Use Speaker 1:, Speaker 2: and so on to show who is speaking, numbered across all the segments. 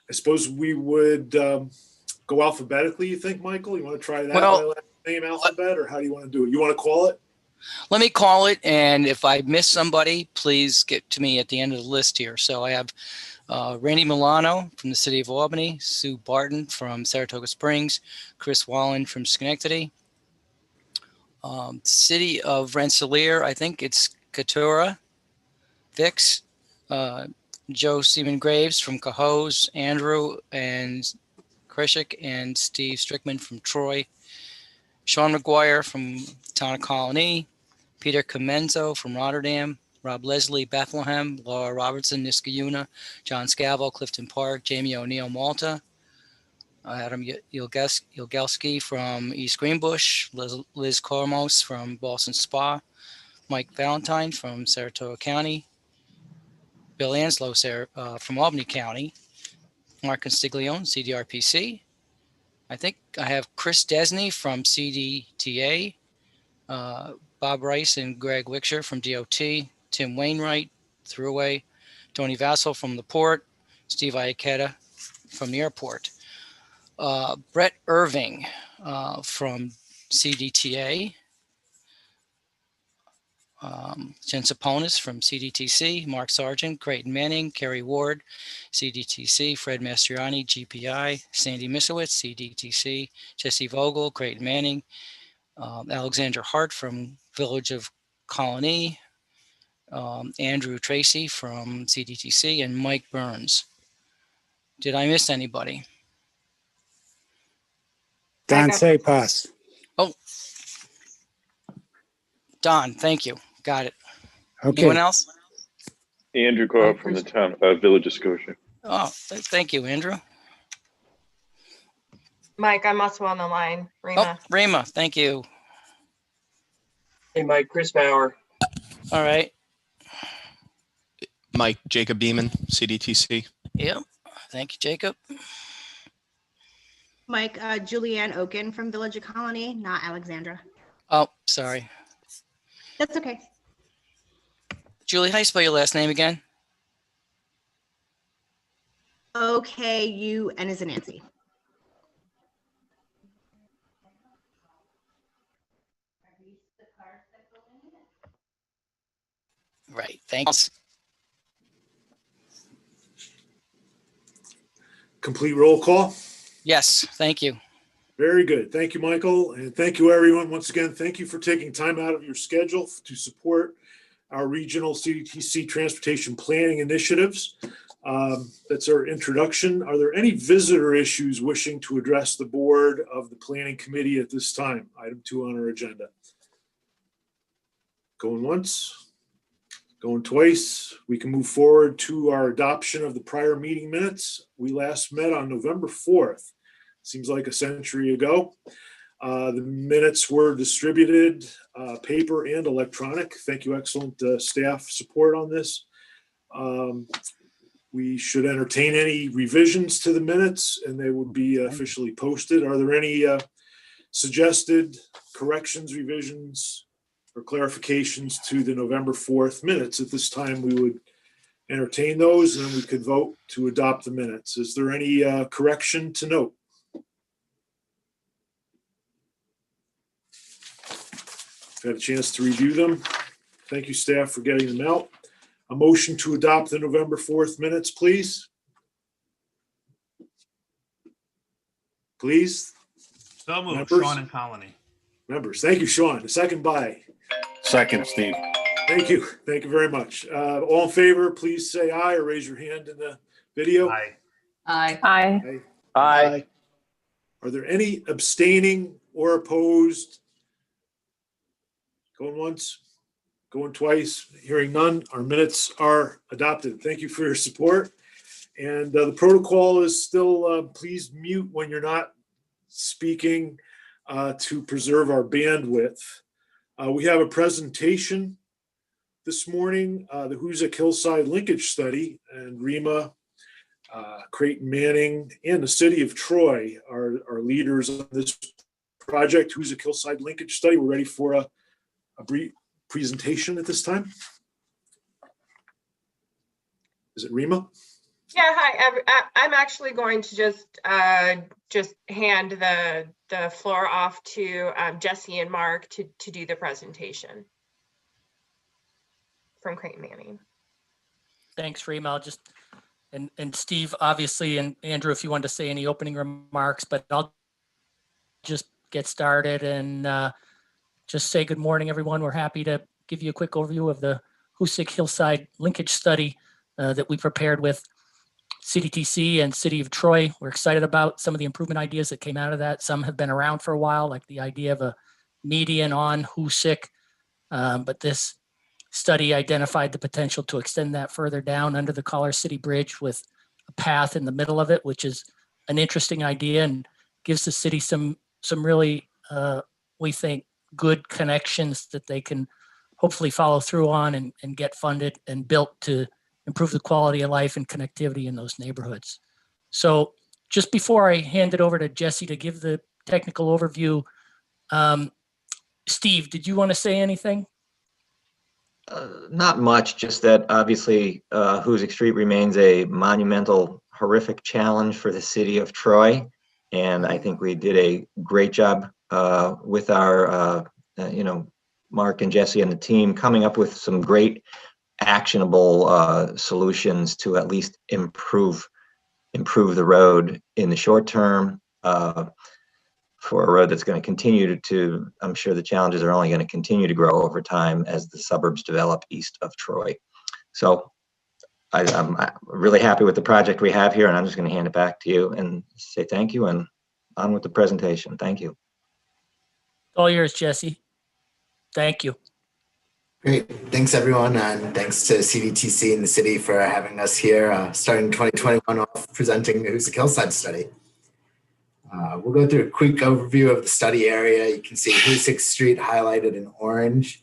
Speaker 1: I suppose we would go alphabetically, you think, Michael? You want to try that
Speaker 2: Well,
Speaker 1: by last name alphabet, or how do you want to do it? You want to call it?
Speaker 2: let me call it, and if I miss somebody, please get to me at the end of the list here. So I have Randy Milano from the city of Albany, Sue Barton from Saratoga Springs, Chris Wallen from Schenectady, city of Rensselaer, I think it's Katura, Vix, Joe Seaman Graves from Cohoes, Andrew and Krishik and Steve Strickman from Troy, Sean McGuire from Town of Colony, Peter Comenzo from Rotterdam, Rob Leslie, Bethlehem, Laura Robertson, Niskayuna, John Scavo, Clifton Park, Jamie O'Neill, Malta, Adam Yilgelski from East Greenbush, Liz Cormos from Boston Spa, Mike Valentine from Saratoga County, Bill Anslow from Albany County, Mark Constiglione, CDRPC. I think I have Chris Desney from CDTA, Bob Rice and Greg Wicksher from DOT, Tim Wainwright, Throughway, Tony Vassell from the port, Steve Iacetta from the airport, Brett Irving from CDTA, Jen Saponis from CDTC, Mark Sargent, Creighton Manning, Kerry Ward, CDTC, Fred Mastriani, GPI, Sandy Misowitz, CDTC, Jesse Vogel, Creighton Manning, Alexandra Hart from Village of Colony, Andrew Tracy from CDTC, and Mike Burns. Did I miss anybody?
Speaker 3: Don Saypas.
Speaker 2: Oh, Don, thank you. Got it.
Speaker 3: Okay.
Speaker 2: Anyone else?
Speaker 4: Andrew Carr from the town Village of Scotia.
Speaker 2: Oh, thank you, Andrew.
Speaker 5: Mike, I'm also on the line. Rima.
Speaker 2: Oh, Rima, thank you.
Speaker 6: Hey, Mike, Chris Bauer.
Speaker 2: All right.
Speaker 7: Mike, Jacob Beeman, CDTC.
Speaker 2: Yep. Thank you, Jacob.
Speaker 8: Mike, Julianne Oken from Village of Colony, not Alexandra.
Speaker 2: Oh, sorry.
Speaker 8: That's okay.
Speaker 2: Julie, how do you spell your last name again?
Speaker 8: O-K-U-N as in Nancy.
Speaker 2: Right. Thanks.
Speaker 1: Complete roll call?
Speaker 2: Yes. Thank you.
Speaker 1: Very good. Thank you, Michael. And thank you, everyone. Once again, thank you for taking time out of your schedule to support our regional CDTC transportation planning initiatives. That's our introduction. Are there any visitor issues wishing to address the board of the planning committee at this time? Item 2 on our agenda. Going once, going twice. We can move forward to our adoption of the prior meeting minutes. We last met on November 4th. Seems like a century ago. The minutes were distributed, paper and electronic. Thank you, excellent staff support on this. We should entertain any revisions to the minutes and they would be officially posted. Are there any suggested corrections, revisions, or clarifications to the November 4th minutes? At this time, we would entertain those and then we could vote to adopt the minutes. Is there any correction to note? Had a chance to review them. Thank you, staff, for getting them out. A motion to adopt the November 4th minutes, please. Please.
Speaker 9: So moved,
Speaker 1: Members?
Speaker 9: Sean and Colony.
Speaker 1: Members, thank you, Sean. A second by.
Speaker 4: Second, Steve.
Speaker 1: Thank you. Thank you very much. All in favor, please say aye or raise your hand in the video.
Speaker 9: Aye.
Speaker 5: Aye.
Speaker 1: Aye.
Speaker 4: Aye.
Speaker 1: Are there any abstaining or opposed? Going once, going twice, hearing none, our minutes are adopted. Thank you for your support. And the protocol is still, please mute when you're not speaking to preserve our bandwidth. We have a presentation this morning, the Hoosick Hillside Linkage Study, and Rima, Creighton Manning, and the city of Troy are leaders on this project, Hoosick Hillside Linkage Study. We're ready for a brief presentation at this time. Is it Rima?
Speaker 5: Yeah, hi. I'm actually going to just hand the floor off to Jesse and Mark to do the presentation from Creighton Manning.
Speaker 9: Thanks, Rima. I'll just, and Steve, obviously, and Andrew, if you want to say any opening remarks, but I'll just get started and just say good morning, everyone. We're happy to give you a quick overview of the Hoosick Hillside linkage study that we prepared with CDTC and City of Troy. We're excited about some of the improvement ideas that came out of that. Some have been around for a while, like the idea of a median on Hoosick, but this study identified the potential to extend that further down under the Collar City Bridge with a path in the middle of it, which is an interesting idea and gives the city some really, we think, good connections that they can hopefully follow through on and get funded and built to improve the quality of life and connectivity in those neighborhoods. So just before I hand it over to Jesse to give the technical overview, Steve, did you want to say anything?
Speaker 10: Not much, just that obviously Hoosick Street remains a monumental, horrific challenge for the city of Troy. And I think we did a great job with our, Mark and Jesse and the team coming up with some great actionable solutions to at least improve the road in the short term for a road that's going to continue to, I'm sure the challenges are only going to continue to grow over time as the suburbs develop east of Troy. So I'm really happy with the project we have here, and I'm just going to hand it back to you and say thank you and on with the presentation. Thank you.
Speaker 9: All yours, Jesse. Thank you.
Speaker 11: Great. Thanks, everyone. And thanks to CDTC and the city for having us here starting 2021 off presenting the Hoosick Hillside study. We'll go through a quick overview of the study area. You can see Hoosick Street highlighted in orange,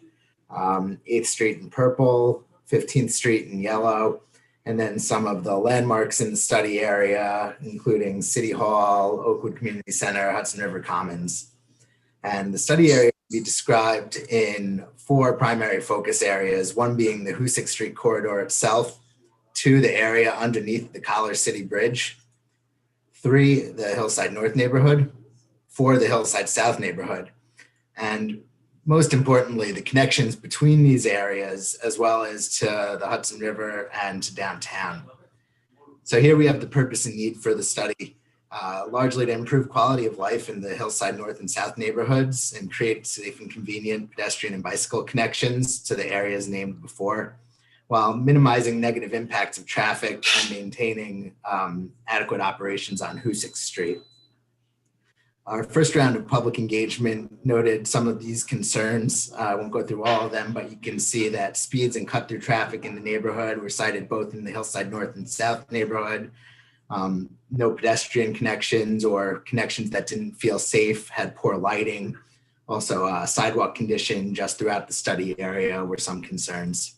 Speaker 11: 8th Street in purple, 15th Street in yellow, and then some of the landmarks in the study area, including City Hall, Oakwood Community Center, Hudson River Commons. And the study area will be described in 4 primary focus areas, one being the Hoosick Street corridor itself, 2, the area underneath the Collar City Bridge, 3, the Hillside North neighborhood, 4, the Hillside South neighborhood, and most importantly, the connections between these areas, as well as to the Hudson River and to downtown. So here we have the purpose and need for the study, largely to improve quality of life in the Hillside North and South neighborhoods and create safe and convenient pedestrian and bicycle connections to the areas named before, while minimizing negative impacts of traffic and maintaining adequate operations on Hoosick Street. Our first round of public engagement noted some of these concerns. I won't go through all of them, but you can see that speeds and cut through traffic in the neighborhood were cited both in the Hillside North and South neighborhood. No pedestrian connections or connections that didn't feel safe, had poor lighting. Also, sidewalk condition just throughout the study area were some concerns.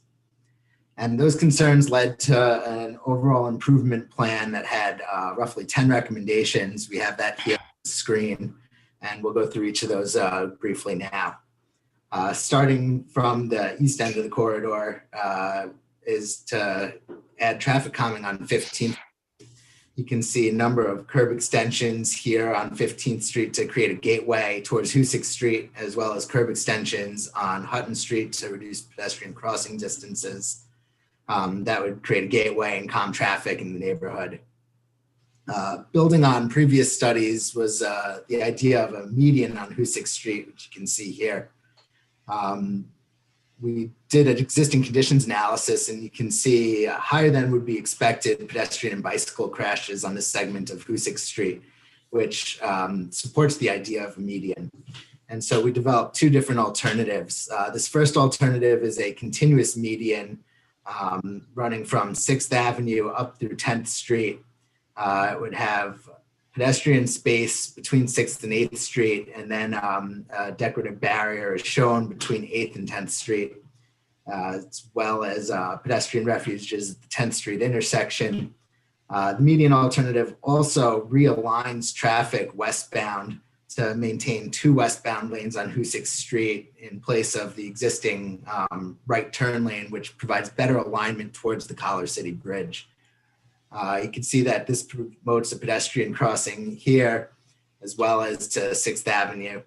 Speaker 11: And those concerns led to an overall improvement plan that had roughly 10 recommendations. We have that here on the screen, and we'll go through each of those briefly now. Starting from the east end of the corridor is to add traffic calming on 15th. You can see a number of curb extensions here on 15th Street to create a gateway towards Hoosick Street, as well as curb extensions on Hutton Street to reduce pedestrian crossing distances. That would create a gateway and calm traffic in the neighborhood. Building on previous studies was the idea of a median on Hoosick Street, which you can see here. We did an existing conditions analysis, and you can see higher than would be expected pedestrian and bicycle crashes on this segment of Hoosick Street, which supports the idea of a median. And so we developed 2 different alternatives. This first alternative is a continuous median running from 6th Avenue up through 10th Street. It would have pedestrian space between 6th and 8th Street, and then a decorative barrier is shown between 8th and 10th Street, as well as pedestrian refuges at the 10th Street intersection. The median alternative also realigns traffic westbound to maintain 2 westbound lanes on Hoosick Street in place of the existing right turn lane, which provides better alignment towards the Collar City Bridge. You can see that this promotes a pedestrian crossing here as well as to 6th Avenue.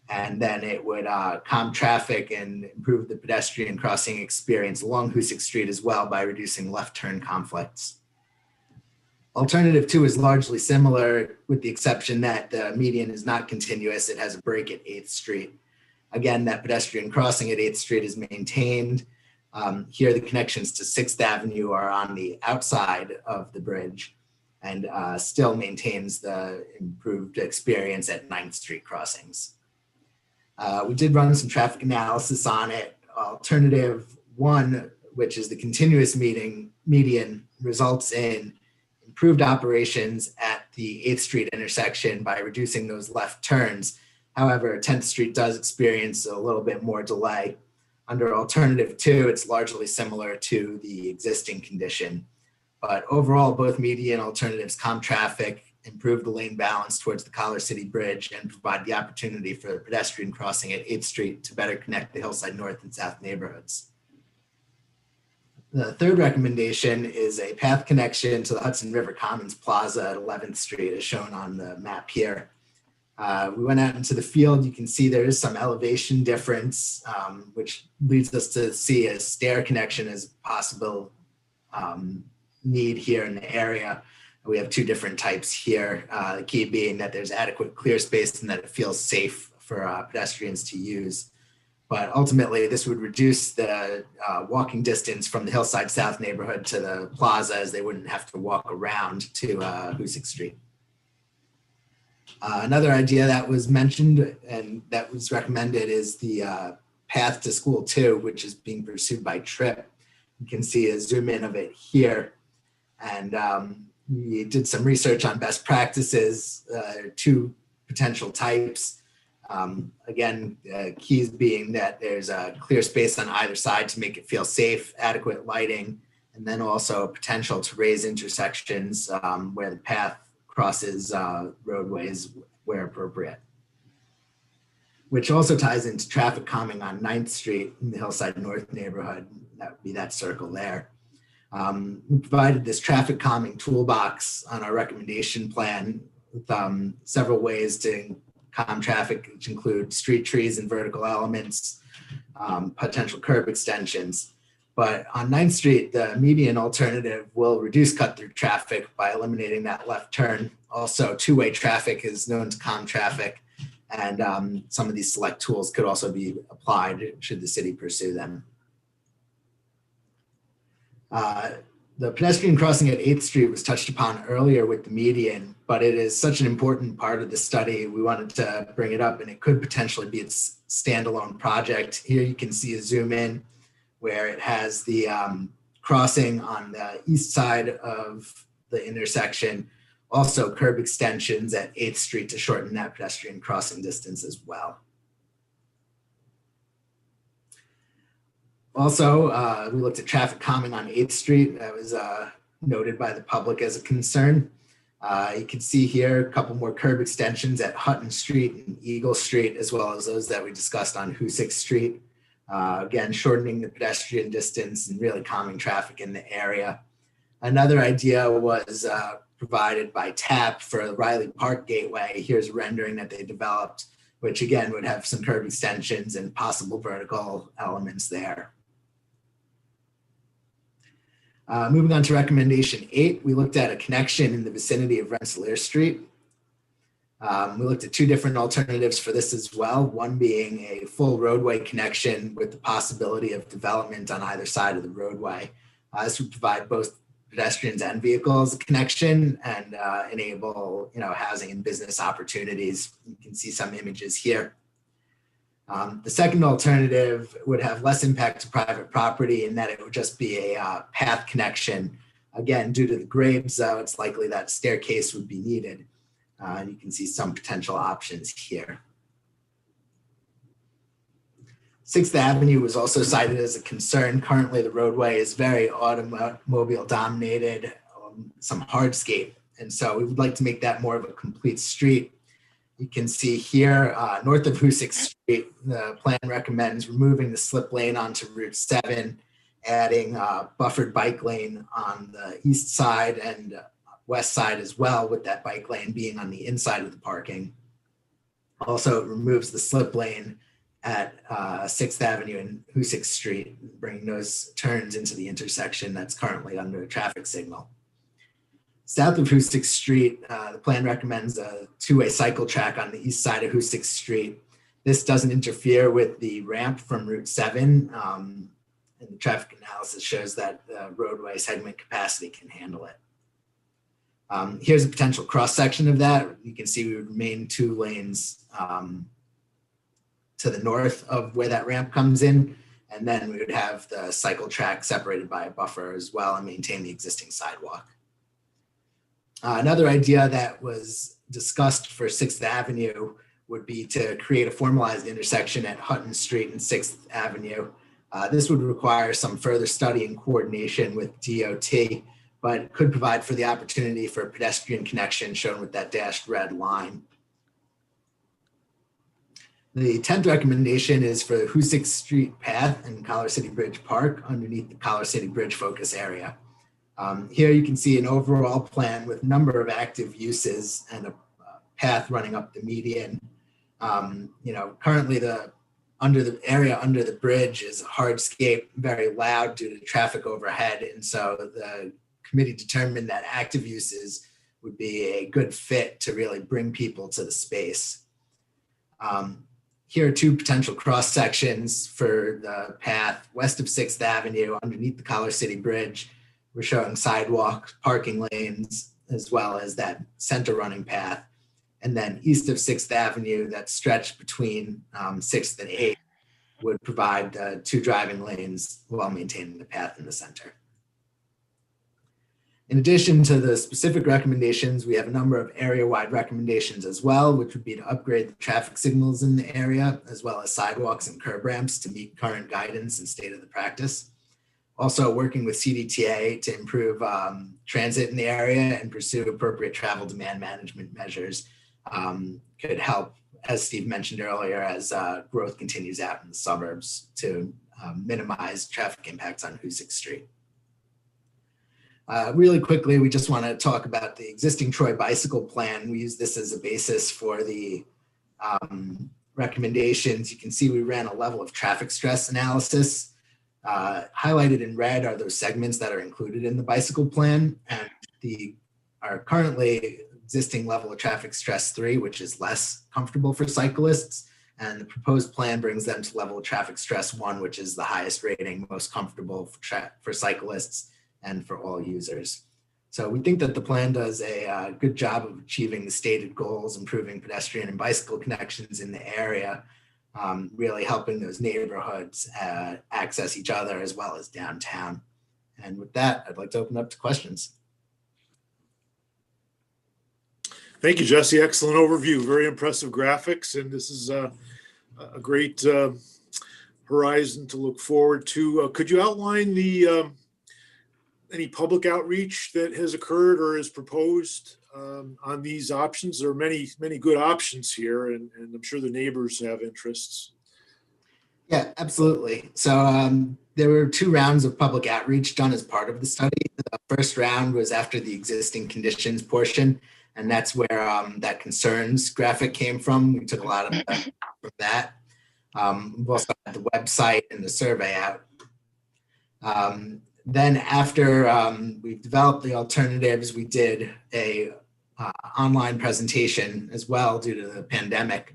Speaker 11: And then it would calm traffic and improve the pedestrian crossing experience along Hoosick Street as well by reducing left turn conflicts. Alternative 2 is largely similar with the exception that the median is not continuous. It has a break at 8th Street. Again, that pedestrian crossing at 8th Street is maintained. Here, the connections to 6th Avenue are on the outside of the bridge and still maintains the improved experience at 9th Street crossings. We did run some traffic analysis on it. Alternative 1, which is the continuous median, results in improved operations at the 8th Street intersection by reducing those left turns. However, 10th Street does experience a little bit more delay. Under Alternative 2, it's largely similar to the existing condition. But overall, both median alternatives calm traffic, improve the lane balance towards the Collar City Bridge, and provide the opportunity for the pedestrian crossing at 8th Street to better connect the Hillside North and South neighborhoods. The third recommendation is a path connection to the Hudson River Commons Plaza at 11th Street, as shown on the map here. We went out into the field. You can see there is some elevation difference, which leads us to see a stair connection as a possible need here in the area. We have 2 different types here, the key being that there's adequate clear space and that it feels safe for pedestrians to use. But ultimately, this would reduce the walking distance from the Hillside South neighborhood to the plaza, as they wouldn't have to walk around to Hoosick Street. Another idea that was mentioned and that was recommended is the Path to School 2, which is being pursued by TRIP. You can see a zoom in of it here. And we did some research on best practices, 2 potential types. Again, keys being that there's a clear space on either side to make it feel safe, adequate lighting, and then also potential to raise intersections where the path crosses roadways where appropriate, which also ties into traffic calming on 9th Street in the Hillside North neighborhood. That would be that circle there. We provided this traffic calming toolbox on our recommendation plan with several ways to calm traffic, which include street trees and vertical elements, potential curb extensions. But on 9th Street, the median alternative will reduce cut-through traffic by eliminating that left turn. Also, 2-way traffic is known to calm traffic, and some of these select tools could also be applied should the city pursue them. The pedestrian crossing at 8th Street was touched upon earlier with the median, but it is such an important part of the study. We wanted to bring it up, and it could potentially be its standalone project. Here you can see a zoom in where it has the crossing on the east side of the intersection, also curb extensions at 8th Street to shorten that pedestrian crossing distance as well. Also, we looked at traffic calming on 8th Street. That was noted by the public as a concern. You can see here a couple more curb extensions at Hutton Street and Eagle Street, as well as those that we discussed on Hoosick Street. Again, shortening the pedestrian distance and really calming traffic in the area. Another idea was provided by TAP for the Riley Park Gateway. Here's a rendering that they developed, which again would have some curb extensions and possible vertical elements there. Moving on to recommendation 8, we looked at a connection in the vicinity of Rensselaer Street. We looked at 2 different alternatives for this as well, one being a full roadway connection with the possibility of development on either side of the roadway. This would provide both pedestrians and vehicles a connection and enable housing and business opportunities. You can see some images here. The second alternative would have less impact to private property in that it would just be a path connection. Again, due to the grades, it's likely that staircase would be needed. You can see some potential options here. 6th Avenue was also cited as a concern. Currently, the roadway is very automobile dominated, some hardscape. And so we would like to make that more of a complete street. You can see here, north of Hoosick Street, the plan recommends removing the slip lane onto Route 7 adding a buffered bike lane on the east side and west side as well, with that bike lane being on the inside of the parking. Also, it removes the slip lane at 6th Avenue and Hoosick Street, bringing those turns into the intersection that's currently under a traffic signal. South of Hoosick Street, the plan recommends a two-way cycle track on the east side of Hoosick Street. This doesn't interfere with the ramp from Route 7, and the traffic analysis shows that the roadway segment capacity can handle it. Here's a potential cross-section of that. You can see we would remain 2 lanes to the north of where that ramp comes in, and then we would have the cycle track separated by a buffer as well and maintain the existing sidewalk. Another idea that was discussed for 6th Avenue would be to create a formalized intersection at Hutton Street and 6th Avenue. This would require some further study and coordination with DOT, but could provide for the opportunity for a pedestrian connection shown with that dashed red line. The 10th recommendation is for the Hoosick Street path and Collar City Bridge Park underneath the Collar City Bridge focus area. Here you can see an overall plan with a number of active uses and a path running up the median. Currently the area under the bridge is hardscape, very loud due to traffic overhead. And so the committee determined that active uses would be a good fit to really bring people to the space. Here are 2 potential cross sections for the path. West of 6th Avenue, underneath the Collar City Bridge, we're showing sidewalk, parking lanes, as well as that center running path. And then east of 6th Avenue, that stretch between 6th and 8th would provide 2 driving lanes while maintaining the path in the center. In addition to the specific recommendations, we have a number of area-wide recommendations as well, which would be to upgrade the traffic signals in the area, as well as sidewalks and curb ramps to meet current guidance and state of the practice. Also working with CDTA to improve transit in the area and pursue appropriate travel demand management measures could help, as Steve mentioned earlier, as growth continues out in the suburbs to minimize traffic impacts on Hoosick Street. Really quickly, we just want to talk about the existing Troy bicycle plan. We use this as a basis for the recommendations. You can see we ran a level of traffic stress analysis. Highlighted in red are those segments that are included in the bicycle plan, and our currently existing level of traffic stress 3, which is less comfortable for cyclists, and the proposed plan brings them to level of traffic stress 1, which is the highest rating, most comfortable for cyclists and for all users. So we think that the plan does a good job of achieving the stated goals, improving pedestrian and bicycle connections in the area, really helping those neighborhoods access each other as well as downtown. And with that, I'd like to open up to questions.
Speaker 1: Thank you, Jesse. Excellent overview. Very impressive graphics. And this is a great horizon to look forward to. Could you outline the any public outreach that has occurred or is proposed on these options? There are many good options here, and I'm sure the neighbors have interests.
Speaker 11: Yeah, absolutely. So there were 2 rounds of public outreach done as part of the study. The first round was after the existing conditions portion, and that's where that concerns graphic came from. We took a lot of that from that. We've also had the website and the survey out. Then after we've developed the alternatives, we did a online presentation as well due to the pandemic.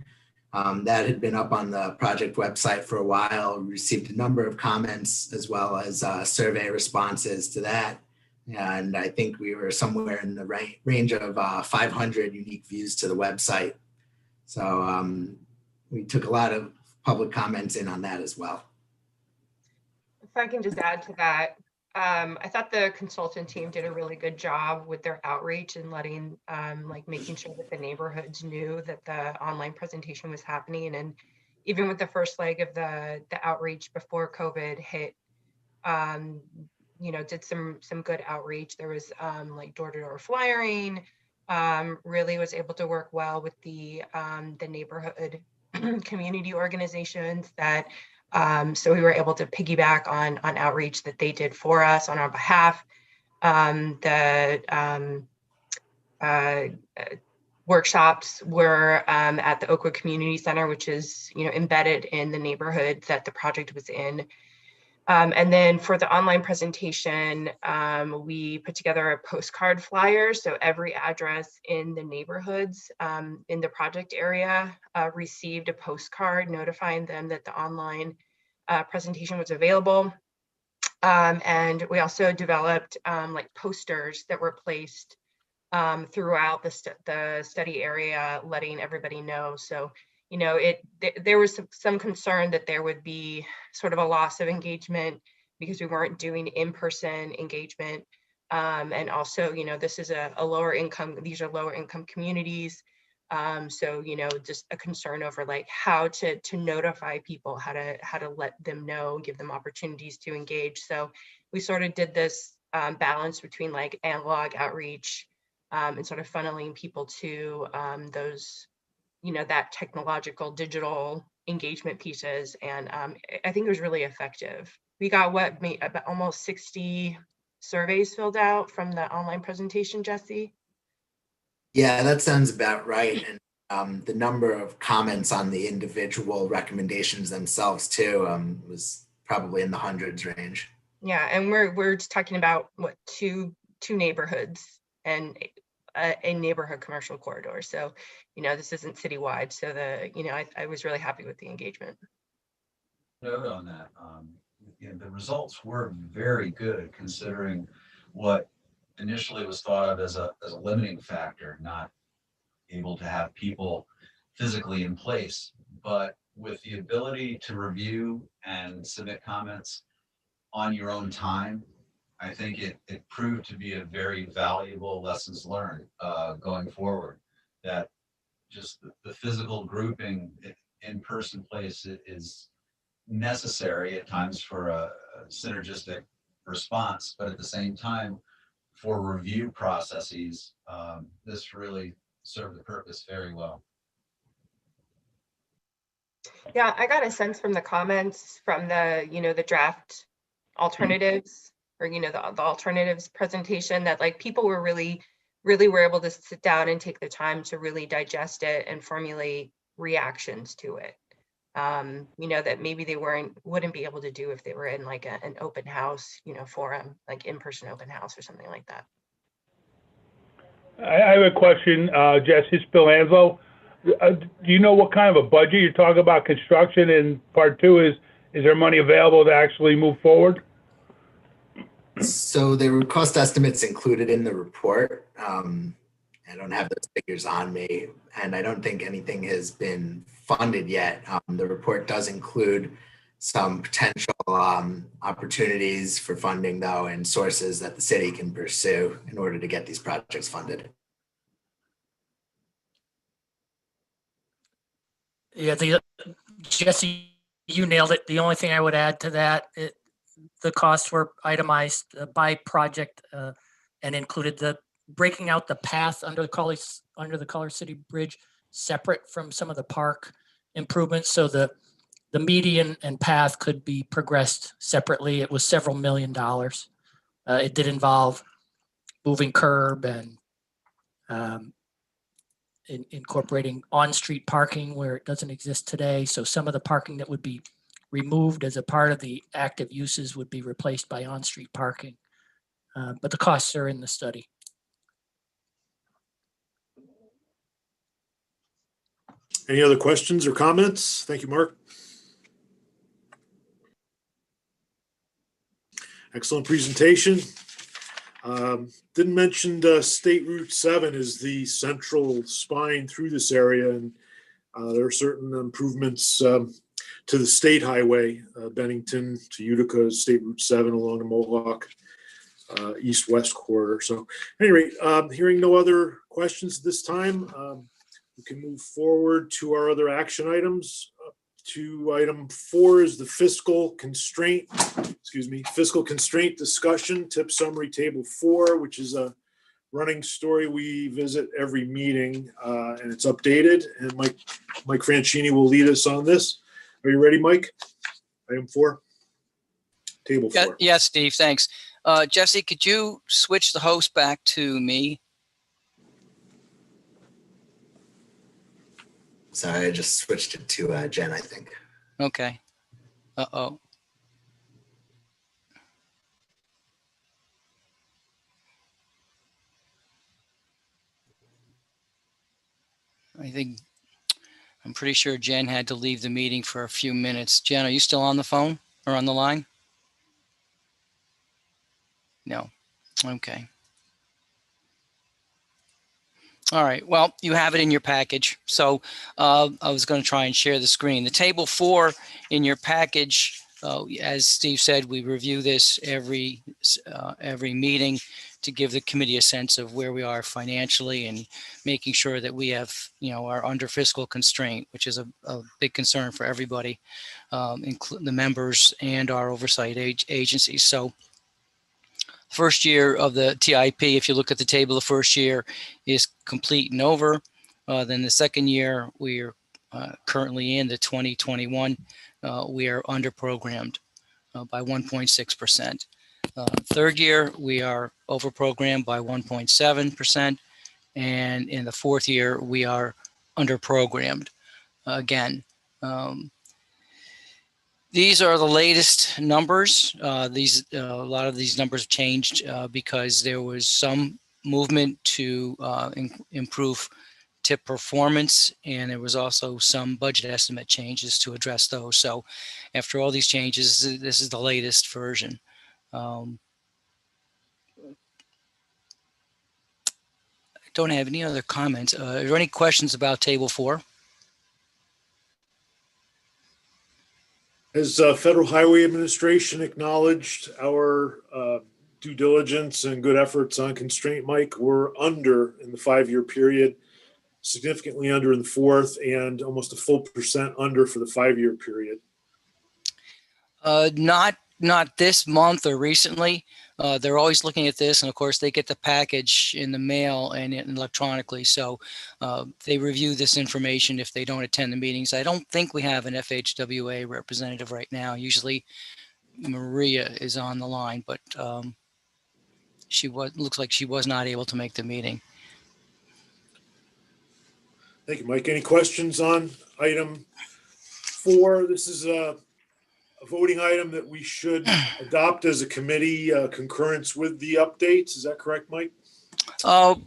Speaker 11: That had been up on the project website for a while. We received a number of comments as well as survey responses to that. And I think we were somewhere in the range of 500 unique views to the website. So we took a lot of public comments in on that as well.
Speaker 5: If I can just add to that, I thought the consultant team did a really good job with their outreach and letting, making sure that the neighborhoods knew that the online presentation was happening. And even with the first leg of the outreach before COVID hit, did some good outreach. There was door-to-door flyering, really was able to work well with the neighborhood community organizations that So we were able to piggyback on outreach that they did for us on our behalf. The workshops were at the Oakwood Community Center, which is, embedded in the neighborhood that the project was in. And then for the online presentation, we put together a postcard flyer. So every address in the neighborhoods in the project area received a postcard notifying them that the online presentation was available. And we also developed like posters that were placed throughout the study area, letting everybody know. So, there was some concern that there would be sort of a loss of engagement because we weren't doing in-person engagement. And also, this is a lower income, these are lower income communities. So, just a concern over like how to notify people, how to let them know, give them opportunities to engage. So we sort of did this balance between like analog outreach and sort of funneling people to those, that technological digital engagement pieces. And I think it was really effective. We got about almost 60 surveys filled out from the online presentation, Jesse?
Speaker 11: Yeah, that sounds about right. And the number of comments on the individual recommendations themselves too was probably in the hundreds range.
Speaker 5: Yeah, and we're just talking about what two neighborhoods and a neighborhood commercial corridor. So, this isn't citywide. So I was really happy with the engagement.
Speaker 12: Note on that, the results were very good considering what initially was thought of as a limiting factor, not able to have people physically in place. But with the ability to review and submit comments on your own time, I think it proved to be a very valuable lessons learned going forward, that just the physical grouping in person place is necessary at times for a synergistic response, but at the same time, for review processes, this really served the purpose very well.
Speaker 5: Yeah, I got a sense from the comments from the, the draft alternatives or, the alternatives presentation that like people were really were able to sit down and take the time to really digest it and formulate reactions to it. That maybe they wouldn't be able to do if they were in like an open house, forum, like in-person open house or something like that.
Speaker 13: I have a question, Jesse Spillanzo. Do you know what kind of a budget you're talking about construction? And part two is there money available to actually move forward?
Speaker 11: So there were cost estimates included in the report. I don't have those figures on me, and I don't think anything has been funded yet. The report does include some potential opportunities for funding, though, and sources that the city can pursue in order to get these projects funded.
Speaker 9: Yeah, Jesse, you nailed it. The only thing I would add to that, the costs were itemized by project and included the breaking out the path under the Color City Bridge separate from some of the park improvements. So the median and path could be progressed separately. It was several $1 million. It did involve moving curb and incorporating on-street parking where it doesn't exist today. So some of the parking that would be removed as a part of the active uses would be replaced by on-street parking. But the costs are in the study.
Speaker 1: Any other questions or comments? Thank you, Mark. Excellent presentation. Didn't mention State Route 7 is the central spine through this area, and there are certain improvements to the state highway, Bennington to Utica, State Route 7 along the Mohawk east-west corridor. So at any rate, hearing no other questions at this time, we can move forward to our other action items. To item 4 is the fiscal constraint discussion, tip summary table 4, which is a running story we visit every meeting, and it's updated. And Mike Franchini will lead us on this. Are you ready, Mike? Item 4, table 4.
Speaker 2: Yeah, Steve, thanks. Jesse, could you switch the host back to me?
Speaker 11: Sorry, I just switched it to Jen, I think.
Speaker 2: Okay. Uh-oh. I'm pretty sure Jen had to leave the meeting for a few minutes. Jen, are you still on the phone or on the line? No. Okay. All right. Well, you have it in your package. So I was going to try and share the screen. The table 4 in your package, as Steve said, we review this every meeting to give the committee a sense of where we are financially and making sure that we have, are under fiscal constraint, which is a big concern for everybody, including the members and our oversight agencies. So first year of the TIP, if you look at the table, the first year is complete and over. Then the second year, we're currently in the 2021, we are under-programmed by 1.6%. Third year, we are over-programmed by 1.7%. And in the fourth year, we are under-programmed again. These are the latest numbers. A lot of these numbers changed because there was some movement to improve tip performance, and there was also some budget estimate changes to address those. So after all these changes, this is the latest version. I don't have any other comments. Are there any questions about Table 4?
Speaker 1: Has Federal Highway Administration acknowledged our due diligence and good efforts on constraint, Mike? We're under in the 5-year period, significantly under in the fourth, and almost a full % under for the 5-year period.
Speaker 2: Not this month or recently. They're always looking at this, and of course they get the package in the mail and electronically. So they review this information if they don't attend the meetings. I don't think we have an FHWA representative right now. Usually Maria is on the line, but looks like she was not able to make the meeting.
Speaker 1: Thank you, Mike. Any questions on item 4? This is a voting item that we should adopt as a committee, concurrence with the updates. Is that correct, Mike?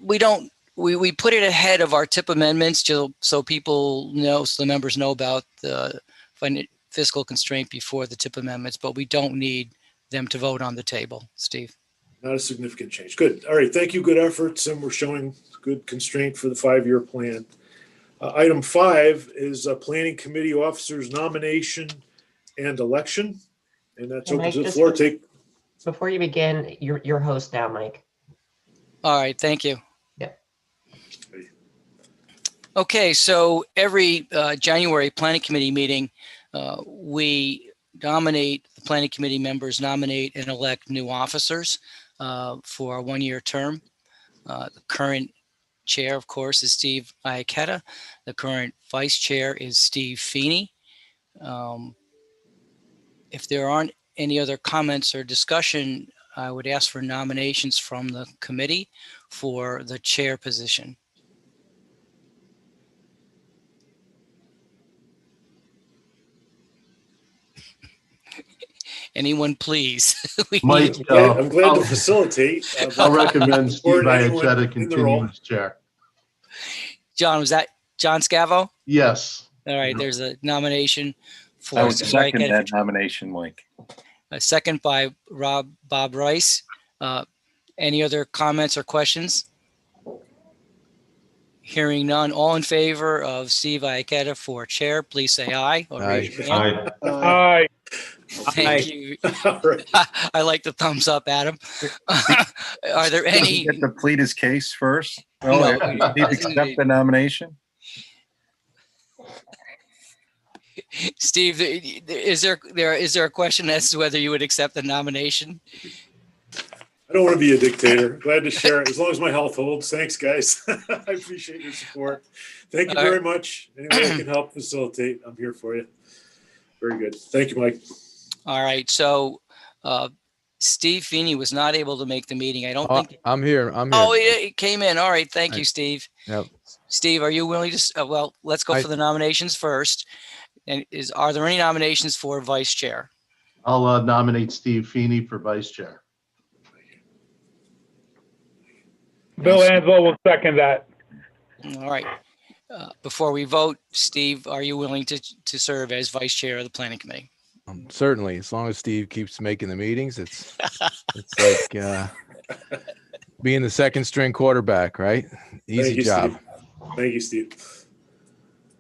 Speaker 2: We don't. We put it ahead of our tip amendments so people know, so the members know about the fiscal constraint before the tip amendments, but we don't need them to vote on the table, Steve.
Speaker 1: Not a significant change. Good. All right. Thank you. Good efforts. And we're showing good constraint for the 5-year plan. Item 5 is a planning committee officer's nomination and election. And that's open to the floor.
Speaker 14: Before you begin, your host now, Mike.
Speaker 2: All right. Thank you.
Speaker 14: Yeah.
Speaker 2: Okay. So every January planning committee meeting, we the planning committee members nominate and elect new officers for a 1-year term. The current chair, of course, is Steve Iacchetta. The current vice chair is Steve Feeney. If there aren't any other comments or discussion, I would ask for nominations from the committee for the chair position. Anyone, please?
Speaker 15: Mike,
Speaker 1: I'm glad to facilitate.
Speaker 15: I'll recommend Steve Iacchetta continue as chair.
Speaker 2: John, was that John Scavo?
Speaker 15: Yes.
Speaker 2: All right, there's a nomination for
Speaker 16: I would
Speaker 2: Steve
Speaker 16: second
Speaker 2: Iacchetta.
Speaker 16: that nomination, Mike.
Speaker 2: A second by Bob Rice. Any other comments or questions? Hearing none, all in favor of Steve Iacchetta for chair, please say aye. Or raise your hand.
Speaker 13: Aye.
Speaker 2: Thank you. I like the thumbs up, Adam. Are there any?
Speaker 16: Get to plead his case first.
Speaker 2: No,
Speaker 16: Please accept the nomination.
Speaker 2: Steve, is there a question as to whether you would accept the nomination?
Speaker 1: I don't want to be a dictator. Glad to share it as long as my health holds. Thanks, guys. I appreciate your support. Thank you very much. Any way I can help facilitate, I'm here for you. Very good. Thank you, Mike.
Speaker 2: All right, so Steve Feeney was not able to make the meeting. I don't think.
Speaker 17: I'm here. I'm here.
Speaker 2: Oh, it came in. All right, thank you, Steve.
Speaker 17: Yep.
Speaker 2: Steve, are you willing to? Well, let's go for the nominations first. And are there any nominations for vice chair?
Speaker 15: I'll nominate Steve Feeney for vice chair.
Speaker 13: Bill Anzo will second that.
Speaker 2: All right. Before we vote, Steve, are you willing to serve as vice chair of the planning committee?
Speaker 17: Certainly, as long as Steve keeps making the meetings, it's like being the second string quarterback, right? Easy job.
Speaker 1: Steve. Thank you, Steve.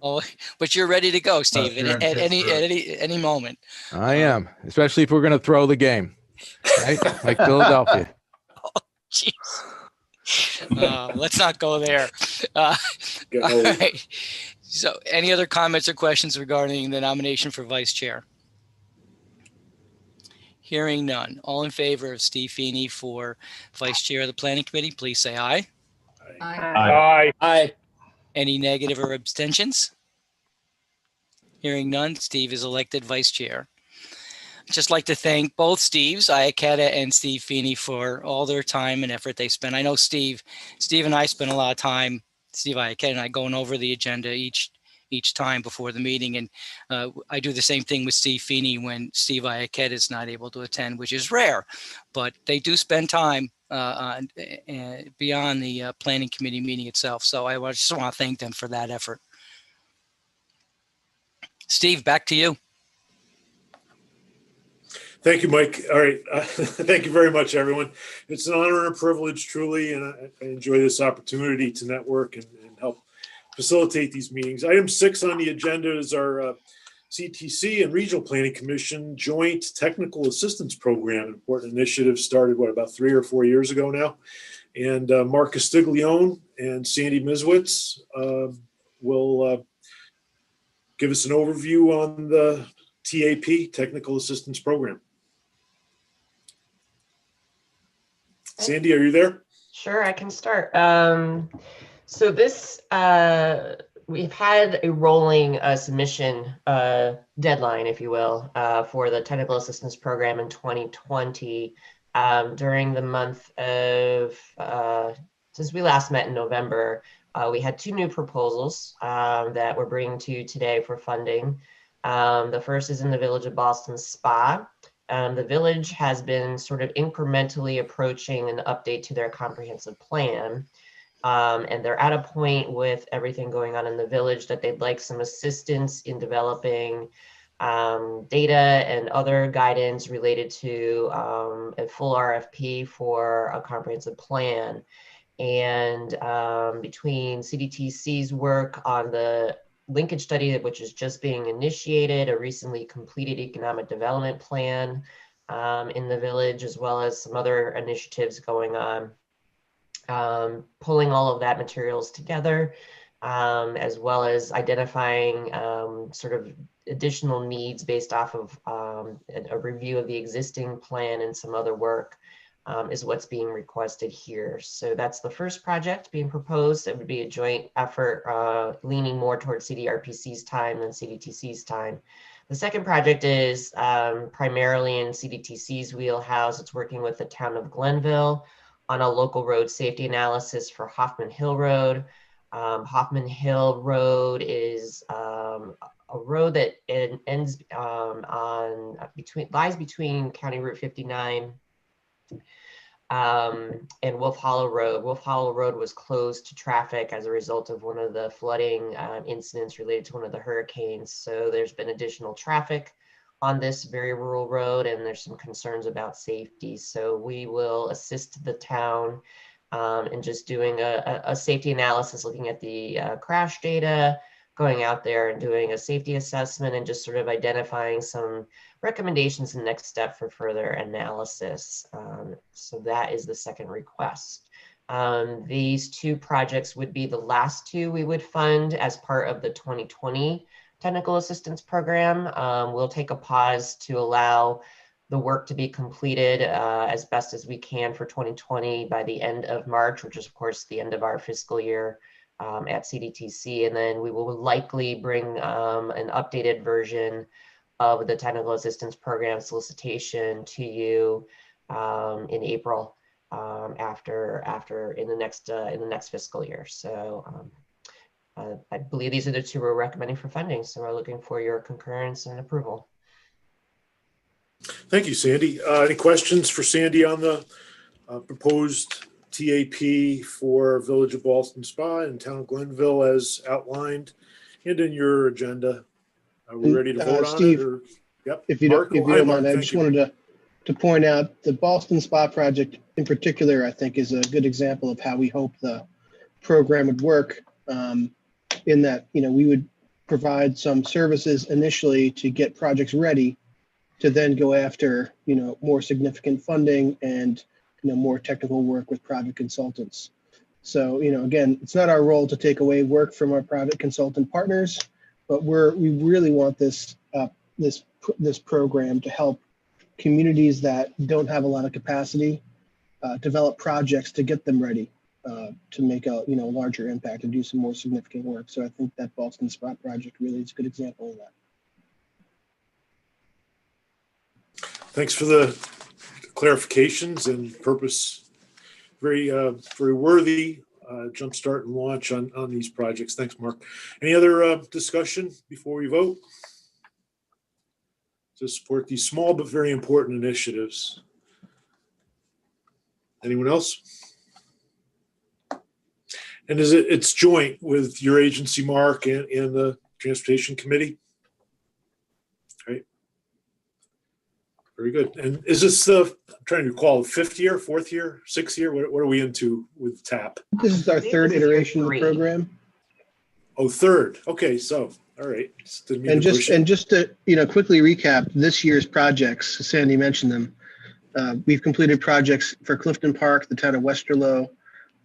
Speaker 2: Oh, but you're ready to go, Steve, at any moment.
Speaker 17: I am, especially if we're going to throw the game, right? Like Philadelphia.
Speaker 2: Oh, jeez. Let's not go there. All right. So, any other comments or questions regarding the nomination for vice chair? Hearing none. All in favor of Steve Feeney for vice chair of the planning committee, please say aye.
Speaker 13: Aye.
Speaker 6: Aye.
Speaker 2: Any negative or abstentions? Hearing none, Steve is elected vice chair. I'd just like to thank both Steves, Iacetta and Steve Feeney, for all their time and effort they spent. I know Steve and I spent a lot of time, Steve Iacetta and I, going over the agenda each time before the meeting. And I do the same thing with Steve Feeney when Steve Iacetta is not able to attend, which is rare, but they do spend time beyond the planning committee meeting itself. So I just want to thank them for that effort. Steve, back to you.
Speaker 1: Thank you, Mike. All right. Thank you very much, everyone. It's an honor and a privilege, truly, and I enjoy this opportunity to network and help facilitate these meetings. Item 6 on the agenda is our CTC and Regional Planning Commission Joint Technical Assistance Program, an important initiative started, about 3 or 4 years ago now. And Mark Castiglione and Sandy Miswitz will give us an overview on the TAP, Technical Assistance Program. Sandy, are you there?
Speaker 14: Sure, I can start. So this, we've had a rolling submission deadline, if you will, for the Technical Assistance Program in 2020. During the month of, since we last met in November, we had 2 new proposals that we're bringing to you today for funding. The first is in the Village of Boston Spa. The village has been sort of incrementally approaching an update to their comprehensive plan. And they're at a point with everything going on in the village that they'd like some assistance in developing data and other guidance related to a full RFP for a comprehensive plan. And between CDTC's work on the linkage study, which is just being initiated, a recently completed economic development plan in the village, as well as some other initiatives going on, pulling all of that materials together, as well as identifying sort of additional needs based off of a review of the existing plan and some other work is what's being requested here. So that's the first project being proposed. It would be a joint effort leaning more towards CDRPC's time than CDTC's time. The second project is primarily in CDTC's wheelhouse. It's working with the town of Glenville on a local road safety analysis for Hoffman Hill Road. Hoffman Hill Road is a road that ends lies between County Route 59 and Wolf Hollow Road. Wolf Hollow Road was closed to traffic as a result of one of the flooding incidents related to one of the hurricanes. So there's been additional traffic on this very rural road, and there's some concerns about safety. So we will assist the town in just doing a safety analysis, looking at the crash data, going out there and doing a safety assessment, and just sort of identifying some recommendations and next step for further analysis. So that is the second request. These 2 projects would be the last 2 we would fund as part of the 2020 Technical Assistance Program. We'll take a pause to allow the work to be completed as best as we can for 2020 by the end of March, which is of course the end of our fiscal year at CDTC. And then we will likely bring an updated version of the technical assistance program solicitation to you in April after in the next fiscal year. So I believe these are the two we're recommending for funding. So we're looking for your concurrence and approval.
Speaker 1: Thank you, Sandy. Any questions for Sandy on the proposed TAP for Village of Ballston Spa and Town of Glenville as outlined and in your agenda? Are we ready to vote
Speaker 18: Steve,
Speaker 1: on it? Or, yep.
Speaker 18: If you
Speaker 1: Mark?
Speaker 18: don't, if
Speaker 1: Oh,
Speaker 18: you
Speaker 1: hi,
Speaker 18: don't
Speaker 1: Mark.
Speaker 18: mind, I
Speaker 1: Thank
Speaker 18: just
Speaker 1: you.
Speaker 18: wanted to point out the Ballston Spa project in particular, I think is a good example of how we hope the program would work, in that, we would provide some services initially to get projects ready to then go after, more significant funding and, more technical work with private consultants. So, again, it's not our role to take away work from our private consultant partners, but we really want this program to help communities that don't have a lot of capacity develop projects to get them ready to make a larger impact and do some more significant work. So I think that Ballston Spa project really is a good example of that.
Speaker 1: Thanks for the clarifications and purpose. Very worthy jumpstart and launch on these projects. Thanks, Mark. Any other discussion before we vote? To support these small but very important initiatives. Anyone else? And it's joint with your agency, Mark, and the Transportation Committee? Right. Very good. And is this I'm trying to recall, fifth year, fourth year, sixth year? What are we into with TAP?
Speaker 18: This is our third iteration of the program.
Speaker 1: Oh, third. Okay, so all right.
Speaker 18: And just to quickly recap this year's projects, Sandy mentioned them. We've completed projects for Clifton Park, the town of Westerlo.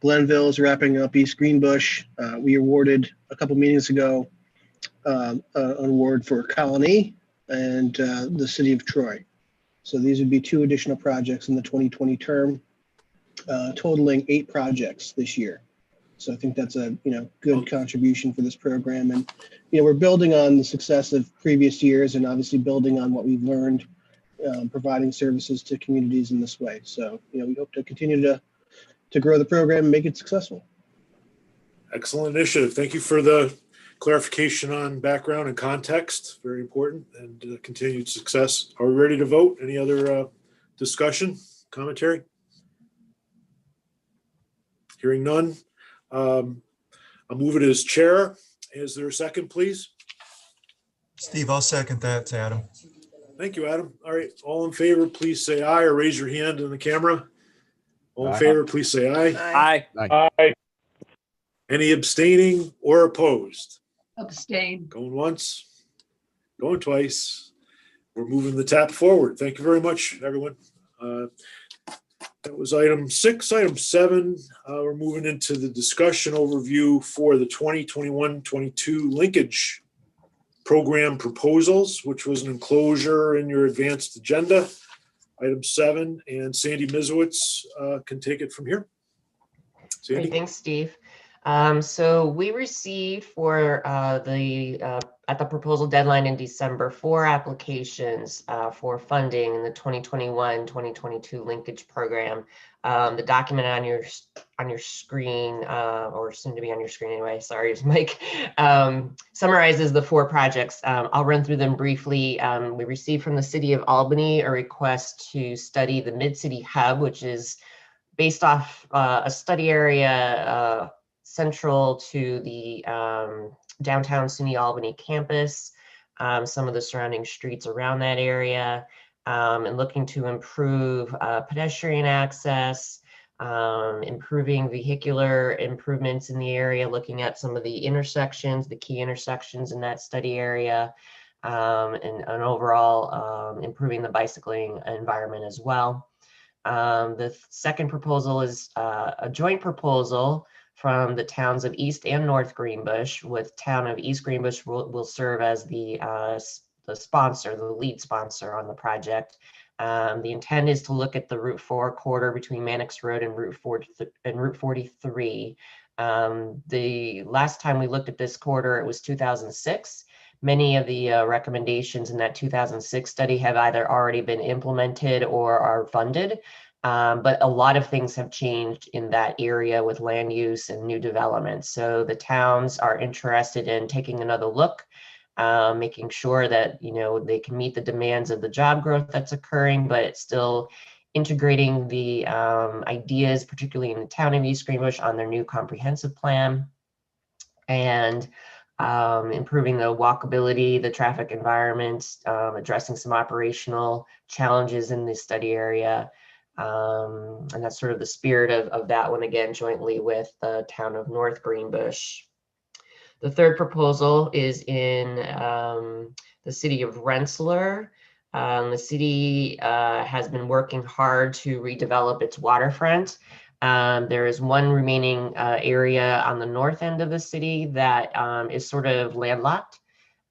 Speaker 18: Glenville is wrapping up East Greenbush. We awarded a couple meetings ago an award for Colony and the city of Troy. So these would be two additional projects in the 2020 term, totaling 8 projects this year. So I think that's a good contribution for this program. And we're building on the success of previous years and obviously building on what we've learned, providing services to communities in this way. So we hope to continue to grow the program and make it successful.
Speaker 1: Excellent initiative. Thank you for the clarification on background and context. Very important, and continued success. Are we ready to vote? Any other discussion, commentary? Hearing none. I'll move it as chair. Is there a second, please?
Speaker 19: Steve, I'll second that. It's Adam.
Speaker 1: Thank you, Adam. All right, all in favor, please say aye or raise your hand in the camera. All in
Speaker 17: Aye.
Speaker 1: favor, please say aye.
Speaker 6: Aye.
Speaker 13: Aye.
Speaker 1: Any abstaining or opposed?
Speaker 20: Abstain.
Speaker 1: Going once, going twice. We're moving the TAP forward. Thank you very much, everyone. That was item 6. Item 7, we're moving into the discussion overview for the 2021-22 linkage program proposals, which was an enclosure in your advanced agenda. Item 7, and Sandy Mizowitz can take it from here. Sandy?
Speaker 14: Great, thanks, Steve. So we received for at the proposal deadline in December 4 applications for funding in the 2021-2022 linkage program. The document on your screen, or soon to be on your screen anyway, sorry, Mike, summarizes the 4 projects. I'll run through them briefly. We received from the city of Albany a request to study the Mid-City Hub, which is based off a study area central to the downtown SUNY Albany campus, some of the surrounding streets around that area, and looking to improve pedestrian access, improving vehicular improvements in the area, looking at some of the intersections, the key intersections in that study area, and overall improving the bicycling environment as well. The second proposal is a joint proposal from the towns of East and North Greenbush, with town of East Greenbush will serve as the sponsor, the lead sponsor on the project. The intent is to look at the Route 4 corridor between Mannix Road and Route 43. The last time we looked at this corridor, it was 2006. Many of the recommendations in that 2006 study have either already been implemented or are funded. But a lot of things have changed in that area with land use and new development. So the towns are interested in taking another look, making sure that, you know, they can meet the demands of the job growth that's occurring, but it's still integrating the ideas, particularly in the town of East Greenbush, on their new comprehensive plan, and improving the walkability, the traffic environment, addressing some operational challenges in the study area. And that's sort of the spirit of that one, again, jointly with the town of North Greenbush. The third proposal is in the city of Rensselaer. The city has been working hard to redevelop its waterfront. There is one remaining area on the north end of the city that is sort of landlocked.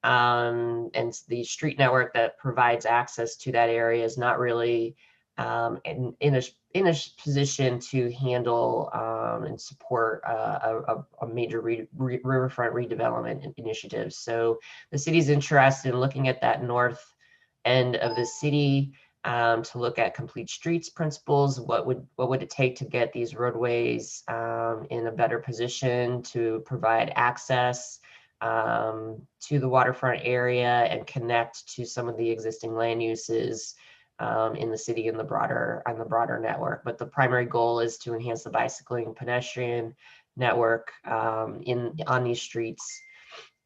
Speaker 14: And the street network that provides access to that area is not really in a position to handle and support a major riverfront redevelopment initiative. So the city's interested in looking at that north end of the city to look at complete streets principles. What would it take to get these roadways in a better position to provide access to the waterfront area and connect to some of the existing land uses in the city and the broader network. But the primary goal is to enhance the bicycling pedestrian network on these streets,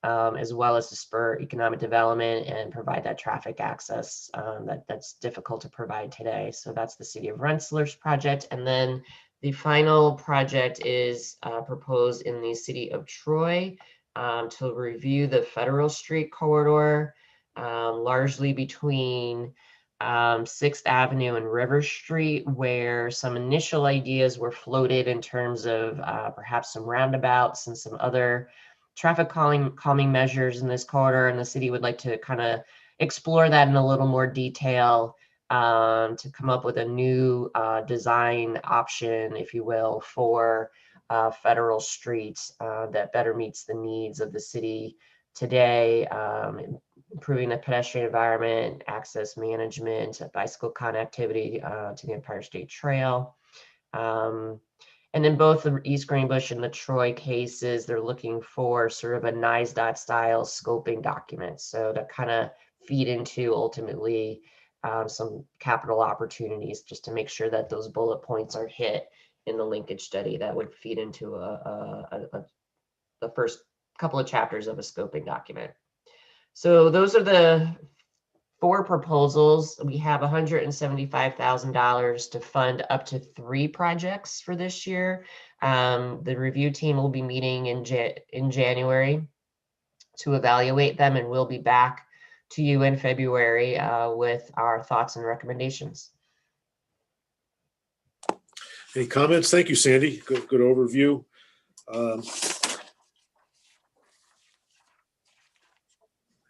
Speaker 14: as well as to spur economic development and provide that traffic access that's difficult to provide today. So that's the city of Rensselaer's project. And then the final project is proposed in the city of Troy to review the Federal Street corridor, largely between 6th Avenue and River Street, where some initial ideas were floated in terms of perhaps some roundabouts and some other traffic calming measures in this corridor. And the city would like to kind of explore that in a little more detail to come up with a new design option, if you will, for Federal Street that better meets the needs of the city today, improving the pedestrian environment, access management, bicycle connectivity to the Empire State Trail. And in both the East Greenbush and the Troy cases, they're looking for sort of a NISDOT style scoping document. So to kind of feed into ultimately some capital opportunities, just to make sure that those bullet points are hit in the linkage study that would feed into the first couple of chapters of a scoping document. So those are the 4 proposals. We have $175,000 to fund up to 3 projects for this year. The review team will be meeting in January to evaluate them, and we'll be back to you in February with our thoughts and recommendations.
Speaker 1: Any comments? Thank you, Sandy. Good overview.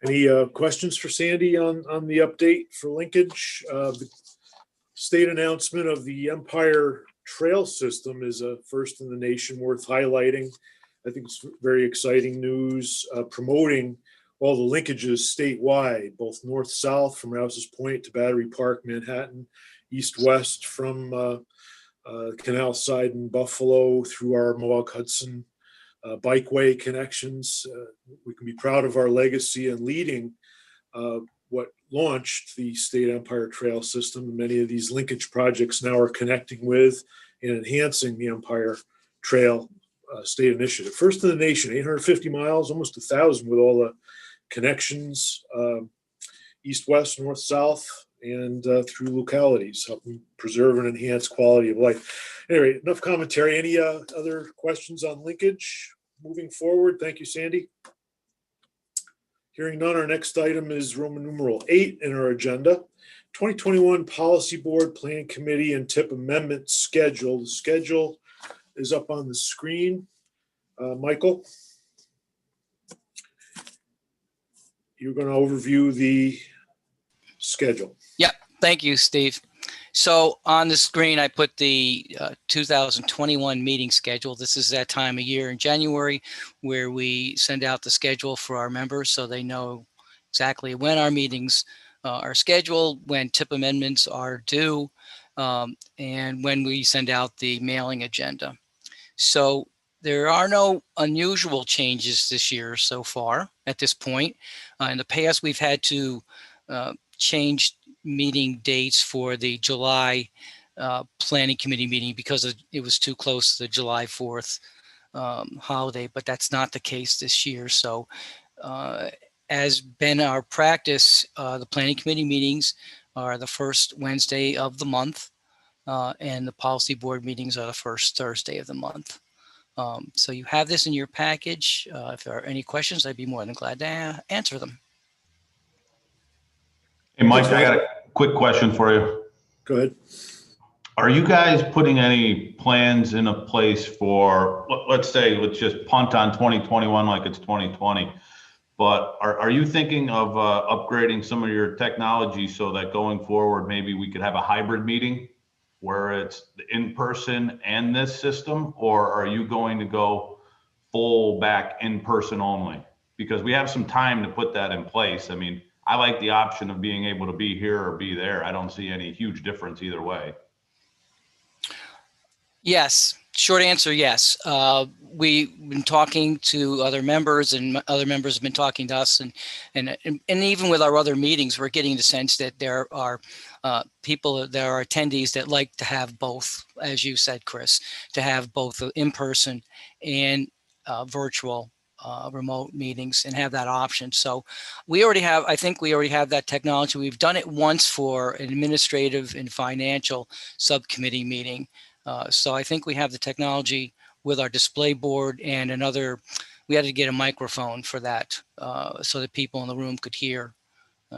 Speaker 1: Any questions for Sandy on the update for linkage? The state announcement of the Empire Trail System is a first in the nation worth highlighting. I think it's very exciting news, promoting all the linkages statewide, both north-south from Rouse's Point to Battery Park, Manhattan, east-west from Canal Side in Buffalo through our Mohawk Hudson bikeway connections. We can be proud of our legacy in leading what launched the State Empire Trail System. Many of these linkage projects now are connecting with and enhancing the Empire Trail State Initiative. First in the nation, 850 miles, almost 1,000 with all the connections, east-west, north-south, and through localities, helping preserve and enhance quality of life. Anyway, enough commentary. Any other questions on linkage moving forward? Thank you, Sandy. Hearing none, our next item is Roman numeral 8 in our agenda. 2021 Policy Board, Planning Committee, and TIP Amendment Schedule. The schedule is up on the screen. Michael, you're going to overview the schedule.
Speaker 2: Yeah, thank you, Steve. So on the screen, I put the 2021 meeting schedule. This is that time of year in January where we send out the schedule for our members so they know exactly when our meetings are scheduled, when tip amendments are due, and when we send out the mailing agenda. So there are no unusual changes this year so far at this point. In the past, we've had to change meeting dates for the July Planning Committee meeting because it was too close to the July 4th holiday, but that's not the case this year. So as been our practice, the Planning Committee meetings are the first Wednesday of the month, and the Policy Board meetings are the first Thursday of the month. So you have this in your package. If there are any questions, I'd be more than glad to answer them.
Speaker 20: Hey, Mike, I got a quick question for you.
Speaker 1: Go ahead.
Speaker 20: Are you guys putting any plans in a place for, let's just punt on 2021 like it's 2020, but are you thinking of upgrading some of your technology so that going forward, maybe we could have a hybrid meeting where it's in person and this system, or are you going to go full back in person only? Because we have some time to put that in place. I mean, I like the option of being able to be here or be there. I don't see any huge difference either way. Yes.
Speaker 2: Short answer, yes. We've been talking to other members, and other members have been talking to us, and even with our other meetings, we're getting the sense that there are people, there are attendees that like to have both, as you said, Chris, to have both in person and virtual remote meetings and have that option. So I think we already have that technology. We've done it once for an administrative and financial subcommittee meeting. So I think we have the technology with our display board and we had to get a microphone for that so that people in the room could hear,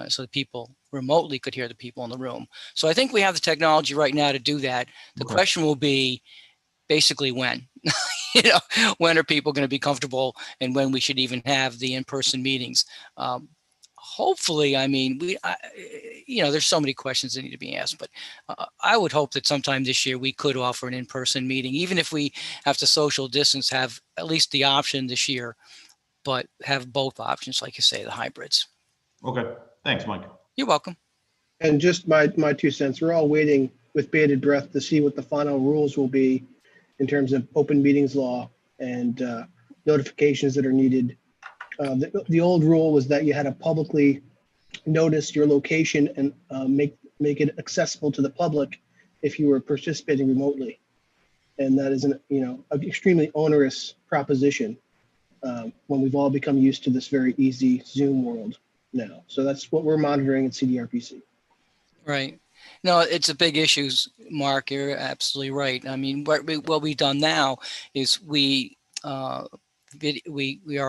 Speaker 2: so that people remotely could hear the people in the room. So I think we have the technology right now to do that. The question will be basically when. When are people going to be comfortable, and when we should even have the in-person meetings? Hopefully, I mean, there's so many questions that need to be asked, but I would hope that sometime this year we could offer an in-person meeting, even if we have to social distance, have at least the option this year, but have both options, like you say, the hybrids.
Speaker 20: Okay, thanks, Mike.
Speaker 2: You're welcome.
Speaker 18: And just my 2 cents, we're all waiting with bated breath to see what the final rules will be in terms of open meetings law and notifications that are needed. The old rule was that you had to publicly notice your location and make it accessible to the public if you were participating remotely. And that is an extremely onerous proposition when we've all become used to this very easy Zoom world now. So that's what we're monitoring at CDRPC. Right.
Speaker 2: No, it's a big issue, Mark. You're absolutely right. I mean, what we've done now is we are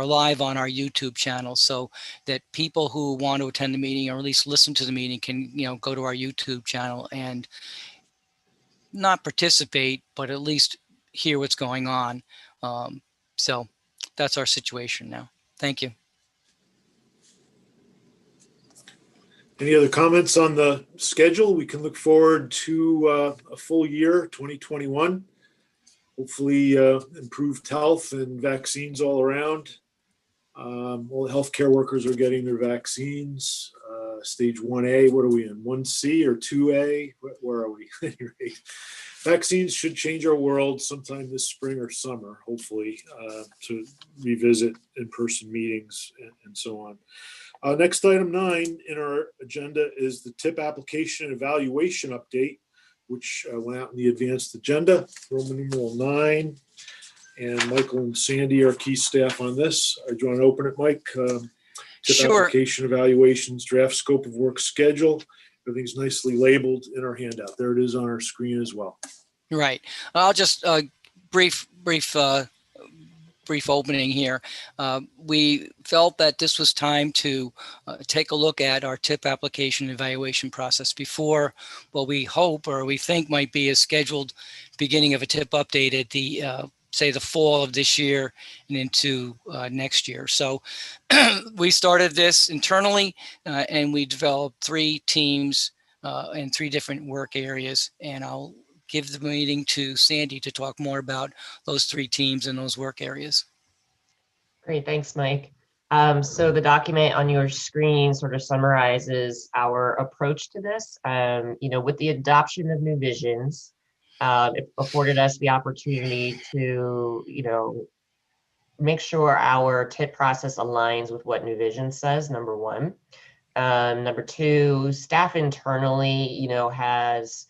Speaker 2: live on our YouTube channel, so that people who want to attend the meeting or at least listen to the meeting can, go to our YouTube channel and not participate, but at least hear what's going on. So that's our situation now. Thank you.
Speaker 1: Any other comments on the schedule? We can look forward to a full year, 2021. Hopefully improved health and vaccines all around. All the healthcare workers are getting their vaccines. Stage 1A, what are we in? 1C or 2A? Where are we? Vaccines should change our world sometime this spring or summer, hopefully, to revisit in-person meetings and so on. Next, item 9 in our agenda is the TIP application evaluation update, which went out in the advanced agenda, Roman numeral 9. And Michael and Sandy are key staff on this. Do you want to open it, Mike? TIP
Speaker 2: Sure.
Speaker 1: Application evaluations, draft scope of work schedule. Everything's nicely labeled in our handout. There it is on our screen as well.
Speaker 2: Right. I'll just brief opening here. We felt that this was time to take a look at our TIP application evaluation process before what we hope or we think might be a scheduled beginning of a TIP update at the say the fall of this year and into next year. So we started this internally and we developed 3 teams in 3 different work areas. And I'll give the meeting to Sandy to talk more about those 3 teams and those work areas.
Speaker 14: Great, thanks, Mike. So the document on your screen sort of summarizes our approach to this. With the adoption of new visions, it afforded us the opportunity to, make sure our TIP process aligns with what New Vision says, number one. Number two, staff internally, has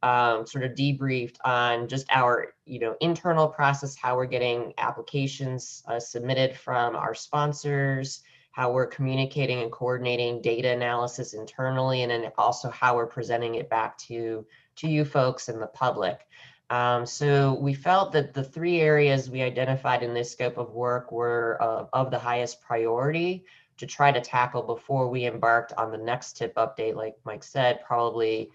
Speaker 14: sort of debriefed on just our, internal process, how we're getting applications submitted from our sponsors, how we're communicating and coordinating data analysis internally, and then also how we're presenting it back to you folks and the public. So we felt that the 3 areas we identified in this scope of work were of the highest priority to try to tackle before we embarked on the next TIP update, like Mike said, probably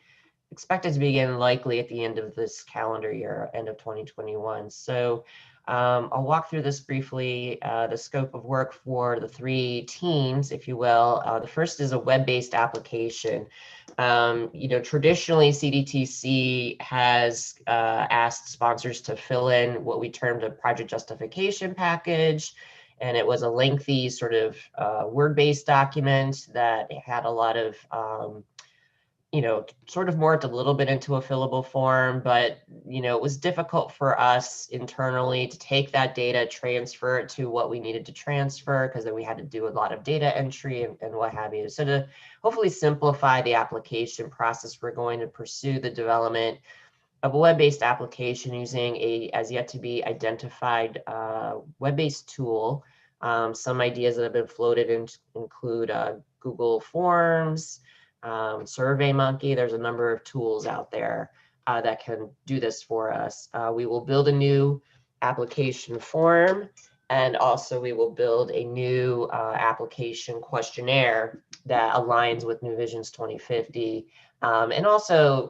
Speaker 14: expected to begin likely at the end of this calendar year, end of 2021. So I'll walk through this briefly, the scope of work for the 3 teams, if you will. The first is a web-based application. Traditionally, CDTC has asked sponsors to fill in what we termed a project justification package. And it was a lengthy sort of word-based document that had a lot of sort of morphed a little bit into a fillable form, but, it was difficult for us internally to take that data, transfer it to what we needed to transfer, because then we had to do a lot of data entry and what have you. So to hopefully simplify the application process, we're going to pursue the development of a web-based application using a as yet to be identified web-based tool. Some ideas that have been floated include Google Forms, SurveyMonkey. There's a number of tools out there that can do this for us. We will build a new application form, and also we will build a new application questionnaire that aligns with New Visions 2050, and also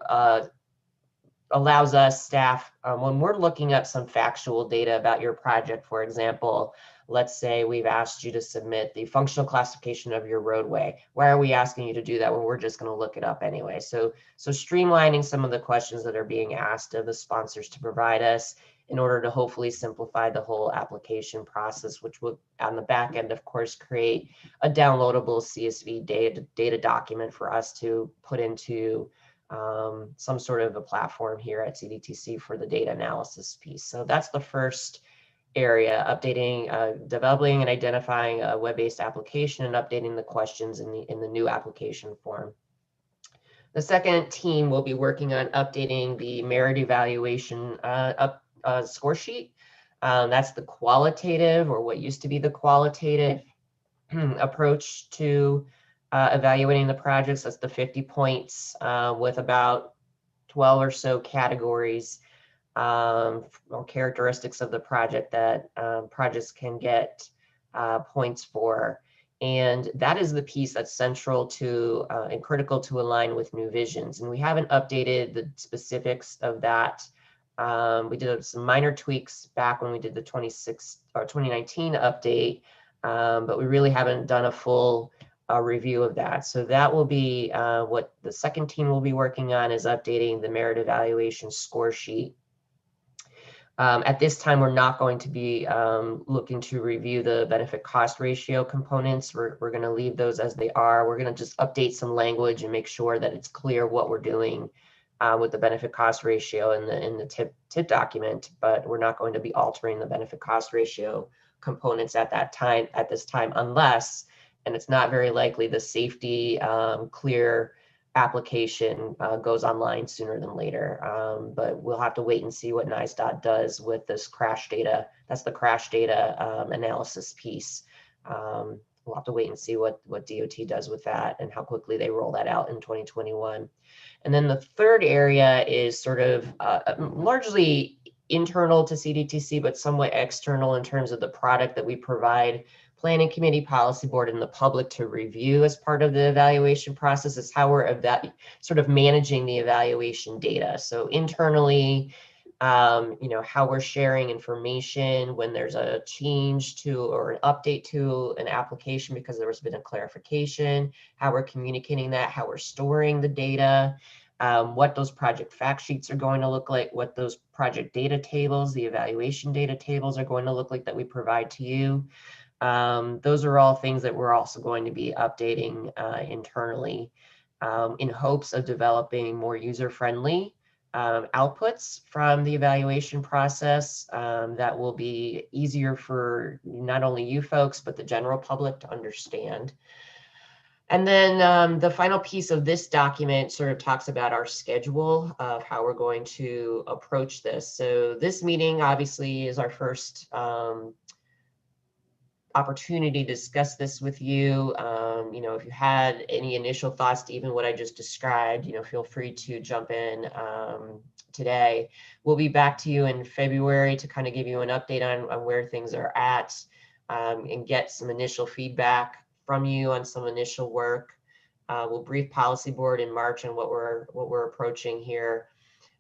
Speaker 14: allows us staff, when we're looking up some factual data about your project, for example, let's say we've asked you to submit the functional classification of your roadway. Why are we asking you to do that when we're just going to look it up anyway? So streamlining some of the questions that are being asked of the sponsors to provide us in order to hopefully simplify the whole application process, which will, on the back end, of course, create a downloadable CSV data document for us to put into some sort of a platform here at CDTC for the data analysis piece. So that's the first area, updating, developing and identifying a web-based application and updating the questions in the new application form. The second team will be working on updating the merit evaluation score sheet. That's the qualitative, or what used to be the qualitative approach to evaluating the projects. That's the 50 points with about 12 or so categories or characteristics of the project that projects can get points for. And that is the piece that's central to and critical to align with New Visions. And we haven't updated the specifics of that. We did some minor tweaks back when we did the 2019 update, but we really haven't done a full review of that. So that will be what the second team will be working on, is updating the merit evaluation score sheet. At this time, we're not going to be looking to review the benefit cost ratio components. We're going to leave those as they are. We're going to just update some language and make sure that it's clear what we're doing with the benefit cost ratio in the TIP document, but we're not going to be altering the benefit cost ratio components at this time, unless, and it's not very likely, the safety clear application goes online sooner than later. But we'll have to wait and see what NISDOT does with this crash data. That's the crash data analysis piece. We'll have to wait and see what DOT does with that and how quickly they roll that out in 2021. And then the third area is sort of largely internal to CDTC, but somewhat external in terms of the product that we provide Planning Committee, Policy Board, and the public to review as part of the evaluation process. Is how we're sort of managing the evaluation data. So internally, how we're sharing information when there's a change to or an update to an application because there has been a clarification, how we're communicating that, how we're storing the data, what those project fact sheets are going to look like, what those project data tables, the evaluation data tables are going to look like that we provide to you. Those are all things that we're also going to be updating internally in hopes of developing more user-friendly outputs from the evaluation process that will be easier for not only you folks, but the general public to understand. And then the final piece of this document sort of talks about our schedule of how we're going to approach this. So this meeting obviously is our first opportunity to discuss this with you. If you had any initial thoughts to even what I just described, feel free to jump in today. We'll be back to you in February to kind of give you an update on where things are at and get some initial feedback from you on some initial work. We'll brief policy board in March on what we're approaching here.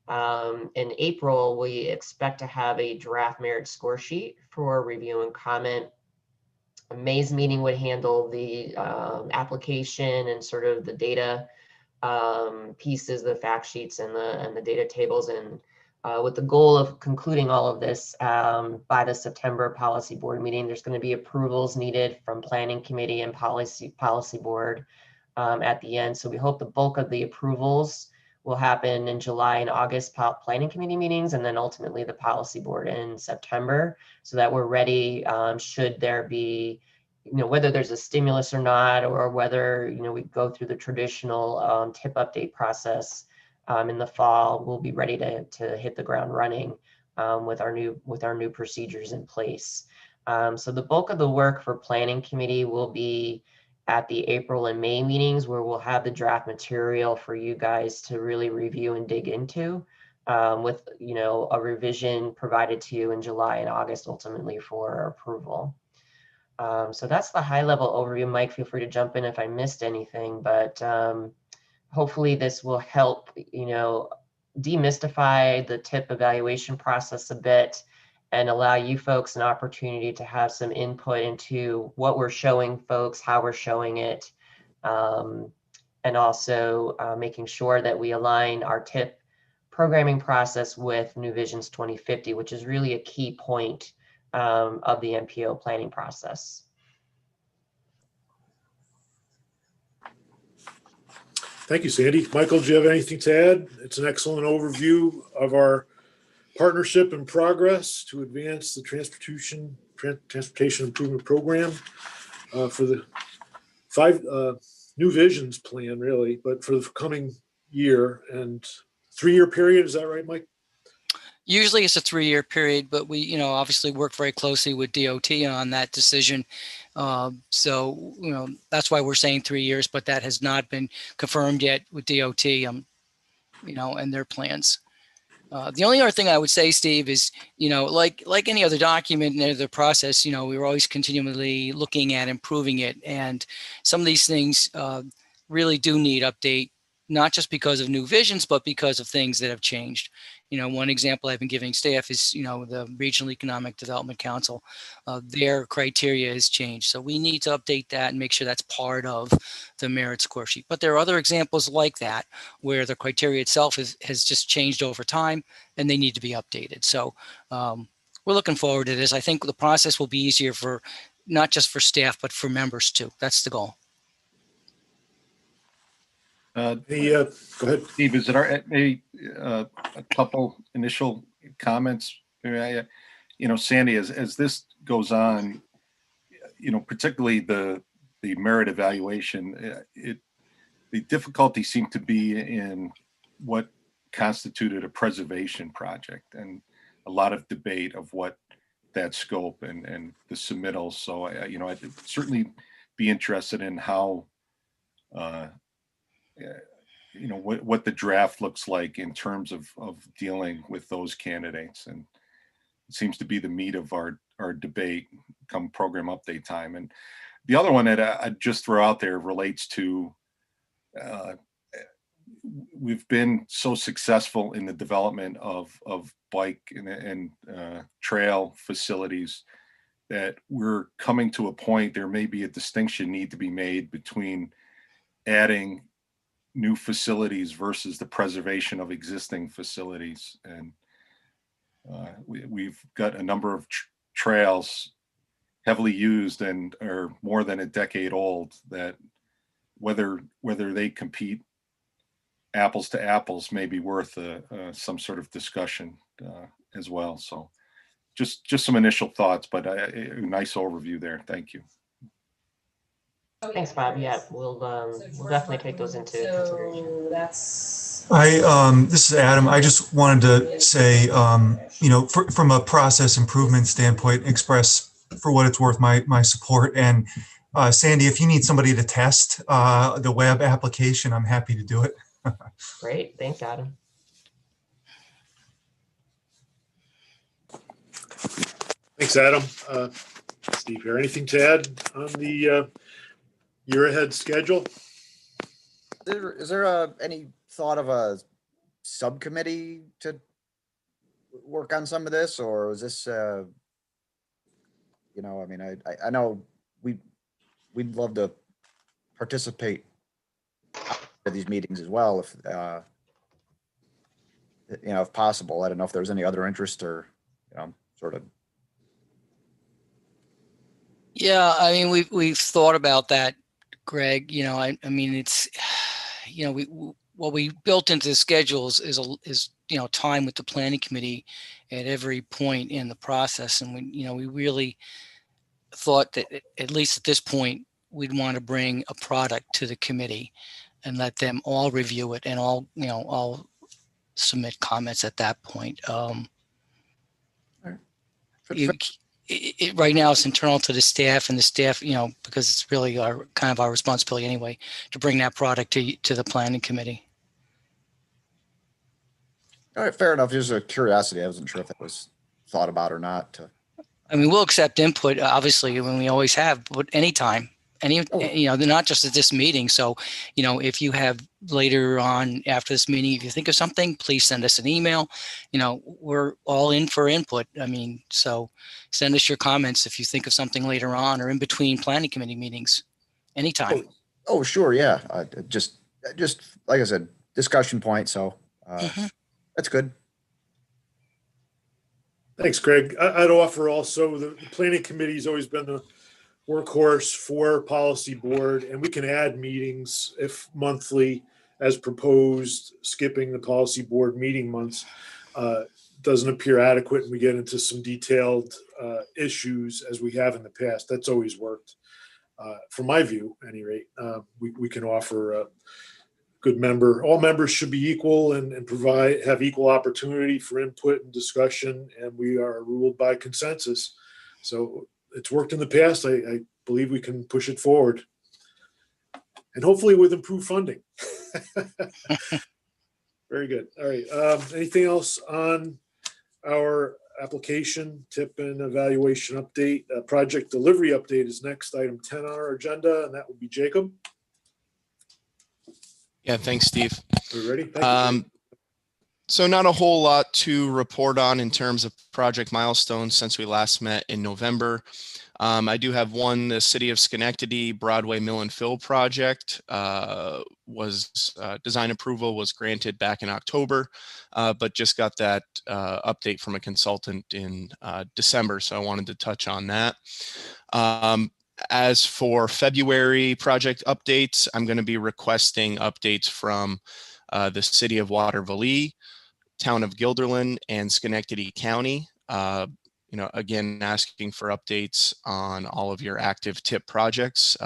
Speaker 14: In April, we expect to have a draft merit score sheet for review and comment. May's meeting would handle the application and sort of the data pieces, the fact sheets and the data tables, and with the goal of concluding all of this by the September policy board meeting. There's going to be approvals needed from planning committee and policy board at the end. So we hope the bulk of the approvals will happen in July and August planning committee meetings, and then ultimately the policy board in September, so that we're ready should there be, whether there's a stimulus or not, or whether, we go through the traditional tip update process in the fall. We'll be ready to hit the ground running with our new procedures in place. So the bulk of the work for planning committee will be at the April and May meetings, where we'll have the draft material for you guys to really review and dig into with, a revision provided to you in July and August, ultimately for approval. So that's the high level overview. Mike, feel free to jump in if I missed anything, but hopefully this will help, demystify the TIP evaluation process a bit and allow you folks an opportunity to have some input into what we're showing folks, how we're showing it, and also making sure that we align our TIP programming process with New Visions 2050, which is really a key point of the MPO planning process.
Speaker 1: Thank you, Sandy. Michael, do you have anything to add? It's an excellent overview of our partnership and progress to advance the transportation improvement program for the 5 New Visions plan, really, but for the coming year and 3-year period. Is that right, Mike?
Speaker 2: Usually it's a 3-year period, but we, obviously work very closely with DOT on that decision. So, that's why we're saying 3 years, but that has not been confirmed yet with DOT, and their plans. The only other thing I would say, Steve, is, like any other document in any other process, we're always continually looking at improving it. And some of these things really do need update, not just because of New Visions, but because of things that have changed. One example I've been giving staff is, the Regional Economic Development Council, their criteria has changed. So we need to update that and make sure that's part of the merit score sheet. But there are other examples like that where the criteria itself has just changed over time and they need to be updated. So we're looking forward to this. I think the process will be easier for not just for staff, but for members too. That's the goal.
Speaker 1: Go ahead,
Speaker 16: Steve. Is it a couple initial comments? Sandy, as this goes on, particularly the merit evaluation, the difficulty seemed to be in what constituted a preservation project, and a lot of debate of what that scope and the submittals. So I'd certainly be interested in how. What the draft looks like in terms of dealing with those candidates, and it seems to be the meat of our debate come program update time. And the other one that I'd just throw out there relates to we've been so successful in the development of bike and trail facilities that we're coming to a point, there may be a distinction need to be made between adding new facilities versus the preservation of existing facilities. And we've got a number of trails heavily used and are more than a decade old that whether they compete apples to apples may be worth some sort of discussion as well. So just some initial thoughts, but a nice overview there. Thank you.
Speaker 14: Thanks, Bob. Yeah, we'll definitely take those into consideration.
Speaker 19: This is Adam. I just wanted to say, from a process improvement standpoint, express for what it's worth my support. And Sandy, if you need somebody to test the web application, I'm happy to do it.
Speaker 14: Great. Thanks, Adam.
Speaker 1: Thanks, Adam. Steve here. Anything to add on the year ahead schedule?
Speaker 21: Is there any thought of a subcommittee to work on some of this, or is this, I mean, I know we'd love to participate at these meetings as well, if if possible. I don't know if there's any other interest or sort of.
Speaker 2: Yeah, I mean, we've thought about that, Greg. I mean, it's what we built into the schedules is time with the planning committee at every point in the process, and we really thought that at least at this point we'd want to bring a product to the committee and let them all review it and all submit comments at that point. Right now it's internal to the staff, and the staff, because it's really our responsibility anyway to bring that product to the planning committee.
Speaker 21: All right, fair enough. Just a curiosity. I wasn't sure if it was thought about or not.
Speaker 2: I mean, we'll accept input, obviously, when we always have, but anytime, not just at this meeting. So, if you have later on after this meeting, if you think of something, please send us an email. We're all in for input. I mean, so send us your comments if you think of something later on or in between planning committee meetings, anytime.
Speaker 21: Oh, sure. Yeah. Just like I said, discussion point. So that's good.
Speaker 1: Thanks, Greg. I'd offer also the planning committee has always been the workhorse for policy board, and we can add meetings if monthly as proposed. Skipping the policy board meeting months doesn't appear adequate, and we get into some detailed issues as we have in the past. That's always worked. From my view, at any rate, we can offer a good member. All members should be equal and have equal opportunity for input and discussion, and we are ruled by consensus. So it's worked in the past. I believe we can push it forward, and hopefully with improved funding. Very good. All right. Anything else on our application, tip and evaluation update? Project delivery update is next, item 10 on our agenda, and that will be Jacob.
Speaker 7: Yeah, thanks, Steve.
Speaker 1: Are we ready? Thank you.
Speaker 7: So not a whole lot to report on in terms of project milestones since we last met in November. I do have one. The City of Schenectady Broadway Mill and Fill project design approval was granted back in October, but just got that update from a consultant in December. So I wanted to touch on that. As for February project updates, I'm going to be requesting updates from the City of Waterville, Town of Guilderland, and Schenectady County. Again, asking for updates on all of your active TIP projects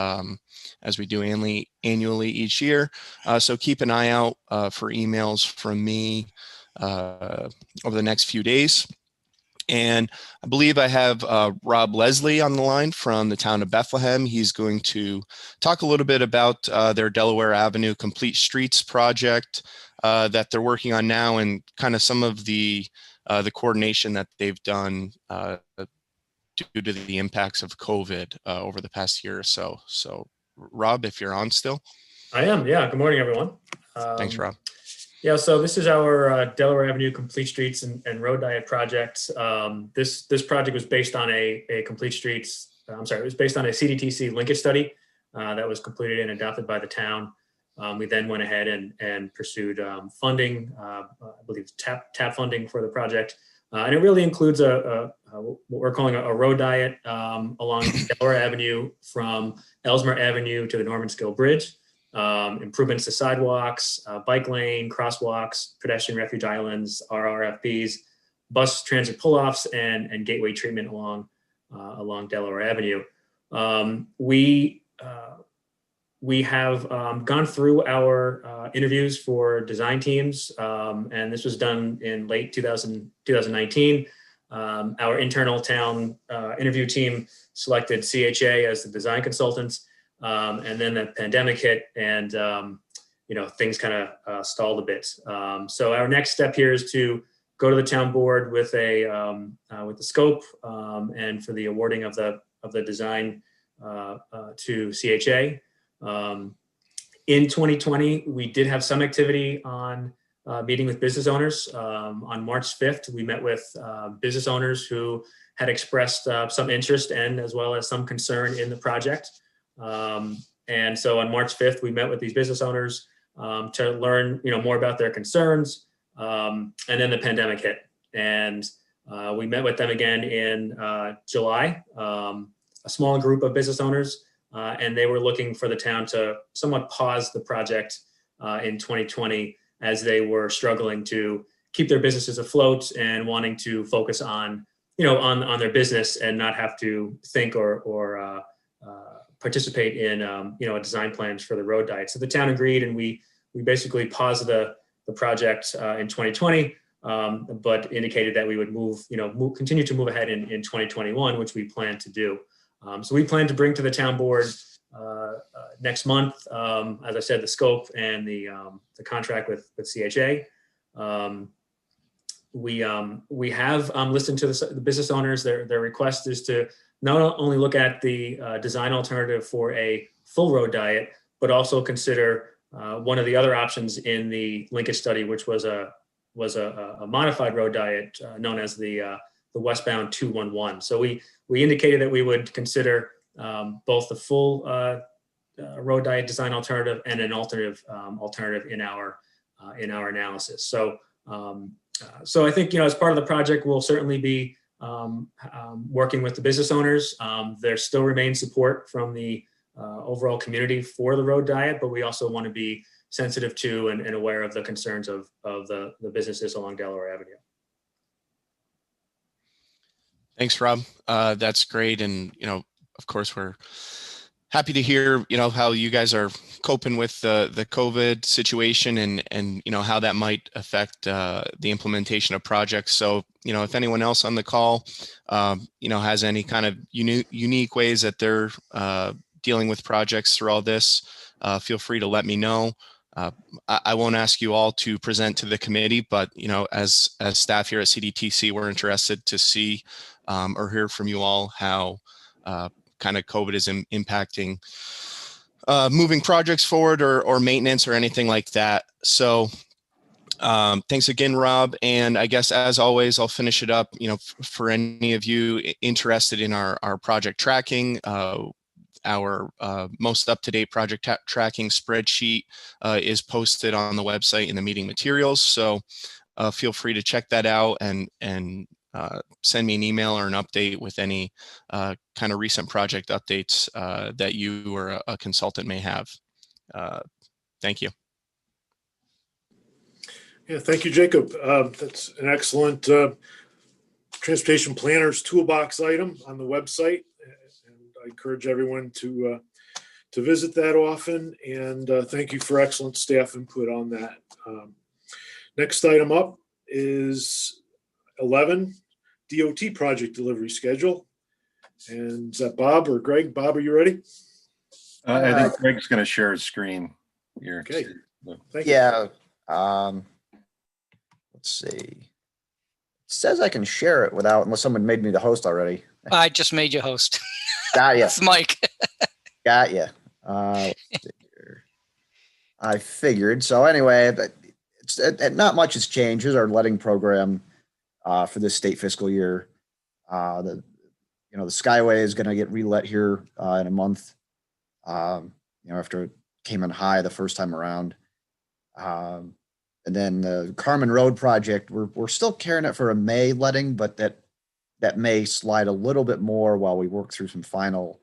Speaker 7: as we do annually each year. So keep an eye out for emails from me over the next few days. And I believe I have Rob Leslie on the line from the town of Bethlehem. He's going to talk a little bit about their Delaware Avenue Complete Streets project that they're working on now, and kind of some of the coordination that they've done due to the impacts of COVID over the past year or so. So, Rob, if you're on still.
Speaker 22: I am, yeah. Good morning, everyone.
Speaker 7: Thanks, Rob.
Speaker 3: Yeah, so this is our Delaware Avenue Complete Streets and Road Diet project. This project was based on a Complete Streets, it was based on a CDTC linkage study that was completed and adopted by the town. We then went ahead and pursued funding, I believe it's TAP funding for the project. And it really includes what we're calling a road diet along Delaware Avenue from Ellesmere Avenue to the Norman Skill Bridge. Improvements to sidewalks, bike lane, crosswalks, pedestrian refuge islands, RRFPs, bus transit pull-offs, and gateway treatment along Delaware Avenue. We have gone through our interviews for design teams, and this was done in late 2019. Our internal town interview team selected CHA as the design consultants. And then the pandemic hit and, things kind of stalled a bit. So our next step here is to go to the town board with the scope and for the awarding of the design to CHA. In 2020, we did have some activity on meeting with business owners. On March 5th, we met with business owners who had expressed some interest and as well as some concern in the project. And so on March 5th, we met with these business owners to learn, more about their concerns. And then the pandemic hit, and we met with them again in July, a small group of business owners, and they were looking for the town to somewhat pause the project in 2020 as they were struggling to keep their businesses afloat and wanting to focus on, on their business and not have to think or participate in, a design plans for the road diet. So the town agreed, and we basically paused the project in 2020, but indicated that we would continue to move ahead in 2021, which we plan to do. So we plan to bring to the town board next month, as I said, the scope and the contract with CHA. We have listened to the business owners. Their request is to not only look at the design alternative for a full road diet, but also consider one of the other options in the linkage study, which was a modified road diet known as the westbound 211. So we indicated that we would consider both the full road diet design alternative and an alternative in our analysis. So I think, as part of the project, we'll certainly be working with the business owners. There still remains support from the overall community for the road diet, but we also want to be sensitive to and aware of the concerns of the businesses along Delaware Avenue.
Speaker 7: Thanks, Rob. That's great. And, of course, we're happy to hear, how you guys are coping with the COVID situation and how that might affect the implementation of projects. So, if anyone else on the call, has any kind of unique ways that they're dealing with projects through all this, feel free to let me know. I won't ask you all to present to the committee, but, as staff here at CDTC, we're interested to see or hear from you all how kind of COVID is impacting moving projects forward or maintenance or anything like that. So thanks again, Rob. And I guess, as always, I'll finish it up, for any of you interested in our project tracking, our most up-to-date project tracking spreadsheet is posted on the website in the meeting materials. So feel free to check that out and send me an email or an update with any kind of recent project updates that you or a consultant may have. Thank you.
Speaker 1: Yeah, thank you, Jacob. That's an excellent transportation planner's toolbox item on the website. And I encourage everyone to visit that often. And thank you for excellent staff input on that. Next item up is 11, DOT project delivery schedule. And is that Bob or Greg? Bob, are you ready?
Speaker 16: I think Greg's going to share his screen here.
Speaker 1: Okay. Thank you.
Speaker 21: Yeah. Let's see. It says I can share it without, unless someone made me the host already.
Speaker 2: I just made you host.
Speaker 21: Got ya.
Speaker 2: It's Mike.
Speaker 21: Got ya. Let's see here. I figured. So anyway, but not much has changed. Here's our letting program for this state fiscal year. The Skyway is going to get relet here in a month. After it came in high the first time around. And then the Carmen Road project, we're still carrying it for a May letting, but that may slide a little bit more while we work through some final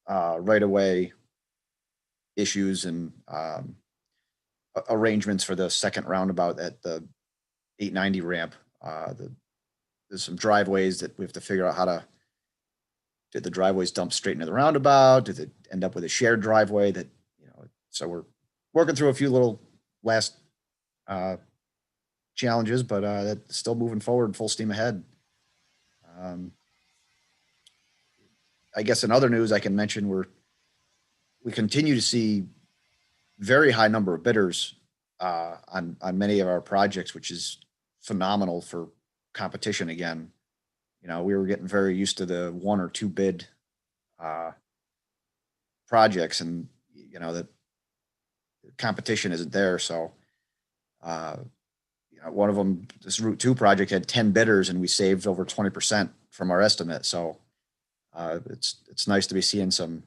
Speaker 21: right-of-way issues and arrangements for the second roundabout at the 890 ramp. There's some driveways that we have to figure out how to, did the driveways dump straight into the roundabout? Did it end up with a shared driveway that, so we're working through a few little last challenges, but that's still moving forward, full steam ahead. I guess in other news I can mention we continue to see very high number of bidders on many of our projects, which is phenomenal for competition again. We were getting very used to the 1 or 2 bid projects, and the competition isn't there. So one of them, this Route 2 project, had 10 bidders, and we saved over 20% from our estimate. So it's nice to be seeing some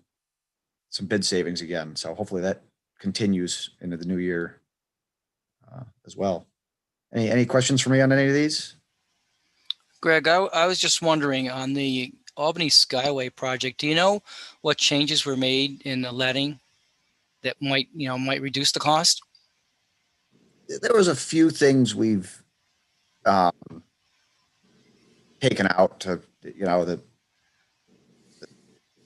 Speaker 21: bid savings again. So hopefully that continues into the new year as well. Any questions for me on any of these?
Speaker 2: Greg, I was just wondering on the Albany Skyway project, do you know what changes were made in the letting that might reduce the cost?
Speaker 21: There was a few things we've taken out to,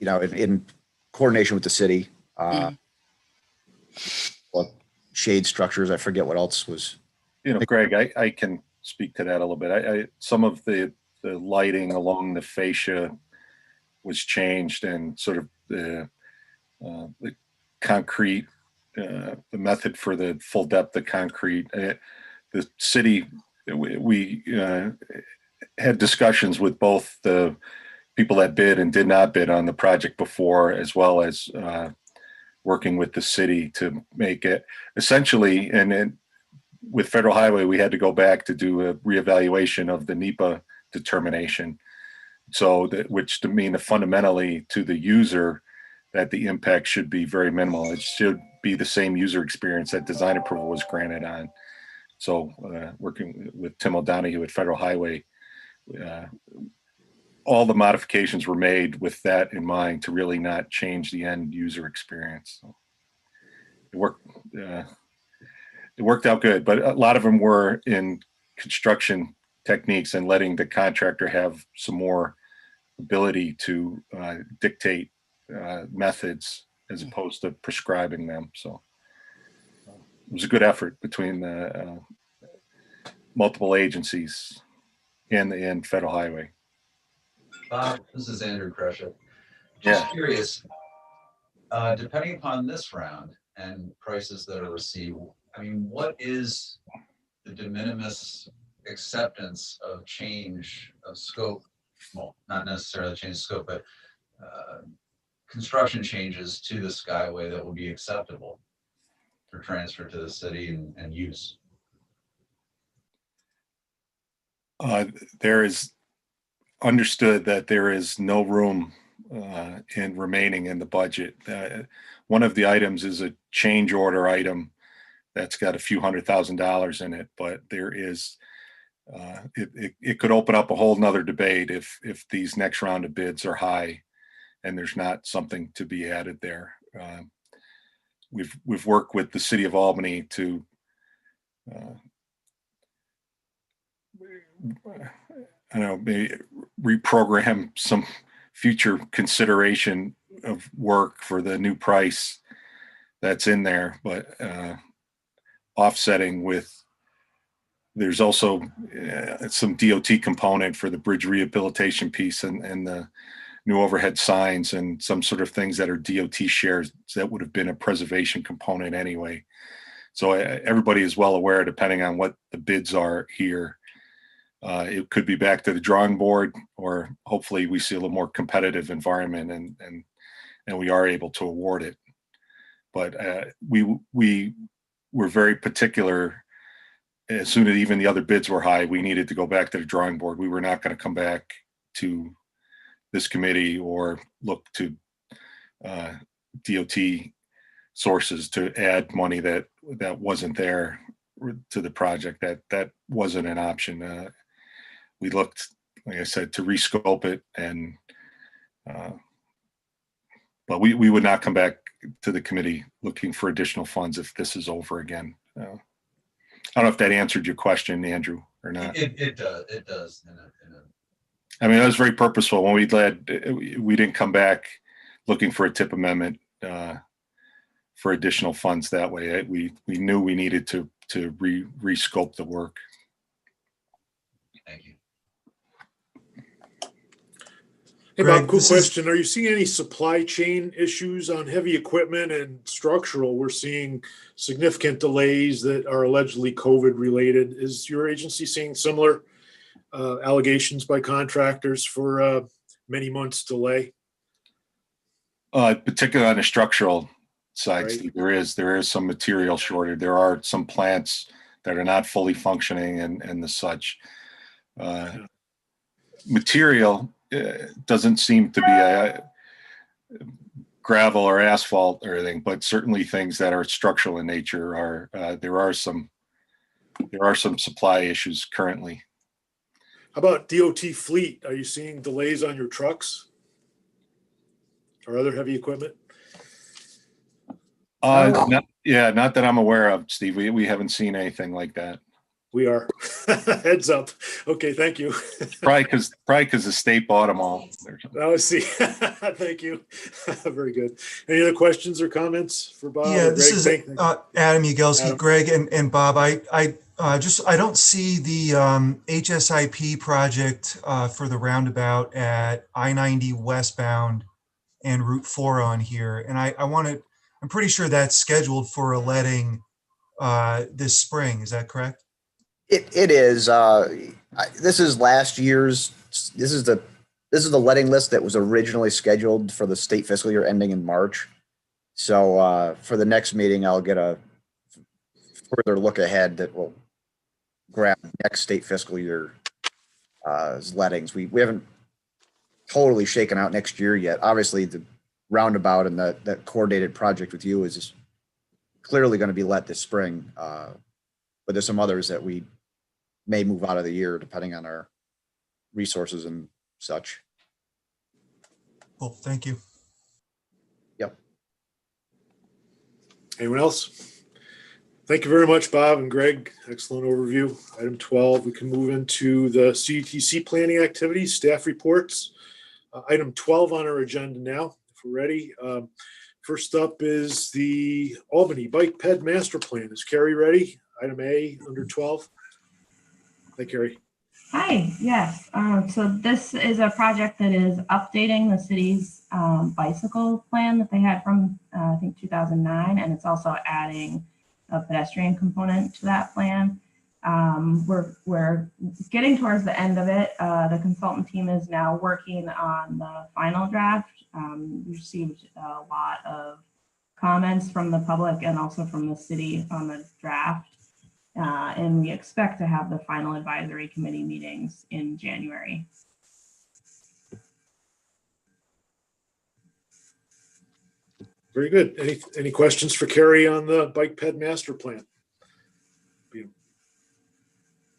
Speaker 21: in coordination with the city, shade structures. I forget what else was.
Speaker 16: Greg, I can speak to that a little bit. Some of the lighting along the fascia was changed, and sort of the concrete, the method for the full depth of concrete. The city, we had discussions with both the people that bid and did not bid on the project before, as well as working with the city to make it essentially, and then with Federal Highway, we had to go back to do a reevaluation of the NEPA determination. So which to mean fundamentally to the user that the impact should be very minimal. It should be the same user experience that design approval was granted on. So working with Tim O'Donoghue at Federal Highway, all the modifications were made with that in mind to really not change the end user experience. So it worked out good, but a lot of them were in construction techniques and letting the contractor have some more ability to dictate methods as opposed to prescribing them. So it was a good effort between the multiple agencies and Federal Highway.
Speaker 12: Bob, this is Andrew Kreshik. Just curious, depending upon this round and prices that are received, what is the de minimis acceptance of change of scope? Well, not necessarily change of scope, but construction changes to the Skyway that will be acceptable for transfer to the city and use?
Speaker 16: There is understood that there is no room in remaining in the budget. One of the items is a change order item that's got a few $100,000 in it, but there is it could open up a whole nother debate if these next round of bids are high and there's not something to be added there. We've worked with the city of Albany to maybe reprogram some future consideration of work for the new price that's in there, but offsetting with, there's also some DOT component for the bridge rehabilitation piece and the new overhead signs and some sort of things that are DOT shares that would have been a preservation component anyway. So everybody is well aware, depending on what the bids are here, it could be back to the drawing board, or hopefully we see a little more competitive environment and we are able to award it. But we were very particular as soon as even the other bids were high, we needed to go back to the drawing board. We were not going to come back to this committee or look to DOT sources to add money that wasn't there to the project. That wasn't an option. We looked, like I said, to rescope it, and but we would not come back to the committee looking for additional funds if this is over again. I don't know if that answered your question, Andrew, or not.
Speaker 12: It does. It does.
Speaker 16: I mean, that was very purposeful. When we didn't come back looking for a tip amendment for additional funds that way. We knew we needed to rescope the work.
Speaker 12: Thank you.
Speaker 1: Hey,
Speaker 19: Greg,
Speaker 1: Bob, quick
Speaker 19: this is-
Speaker 1: question. Are you seeing any supply chain issues on heavy equipment and structural? We're seeing significant delays that are allegedly COVID related. Is your agency seeing similar allegations by contractors for many months delay?
Speaker 16: Particularly on the structural side,
Speaker 1: Right.
Speaker 16: Steve, there is some material shortage. There are some plants that are not fully functioning and the such. Material doesn't seem to be gravel or asphalt or anything, but certainly things that are structural in nature are there are some supply issues currently.
Speaker 1: How about DOT fleet? Are you seeing delays on your trucks or other heavy equipment?
Speaker 16: Not that I'm aware of, Steve. We haven't seen anything like that.
Speaker 1: We are. Heads up. Okay, thank you.
Speaker 16: Probably because the state bought them all.
Speaker 1: I see. Thank you. Very good. Any other questions or comments for Bob?
Speaker 19: Yeah,
Speaker 1: or
Speaker 19: this
Speaker 1: Greg?
Speaker 19: is
Speaker 1: Thank you.
Speaker 19: Adam Ugelski.
Speaker 1: Adam.
Speaker 19: Greg and Bob. I don't see the HSIP project for the roundabout at I-90 westbound and Route 4 on here, and I'm pretty sure that's scheduled for a letting this spring. Is that correct?
Speaker 21: It is. This is last year's. This is the letting list that was originally scheduled for the state fiscal year ending in March. So for the next meeting, I'll get a further look ahead that will grab next state fiscal year lettings. We haven't totally shaken out next year yet. Obviously, the roundabout and that coordinated project with you is clearly going to be let this spring. But there's some others that we may move out of the year depending on our resources and such.
Speaker 19: Well, thank you.
Speaker 21: Yep.
Speaker 1: Anyone else? Thank you very much, Bob and Greg. Excellent overview. Item 12, we can move into the CDTC planning activities, staff reports. Item 12 on our agenda now, if we're ready. First up is the Albany Bike Ped Master Plan. Is Carrie ready? Item A under 12. Hi, Carrie.
Speaker 8: Hi, yes. So this is a project that is updating the city's bicycle plan that they had from, I think, 2009, and it's also adding a pedestrian component to that plan. We're getting towards the end of it. The consultant team is now working on the final draft. We received a lot of comments from the public and also from the city on the draft. And we expect to have the final advisory committee meetings in January.
Speaker 1: Very good. Any questions for Carrie on the Bike Ped Master Plan? Be an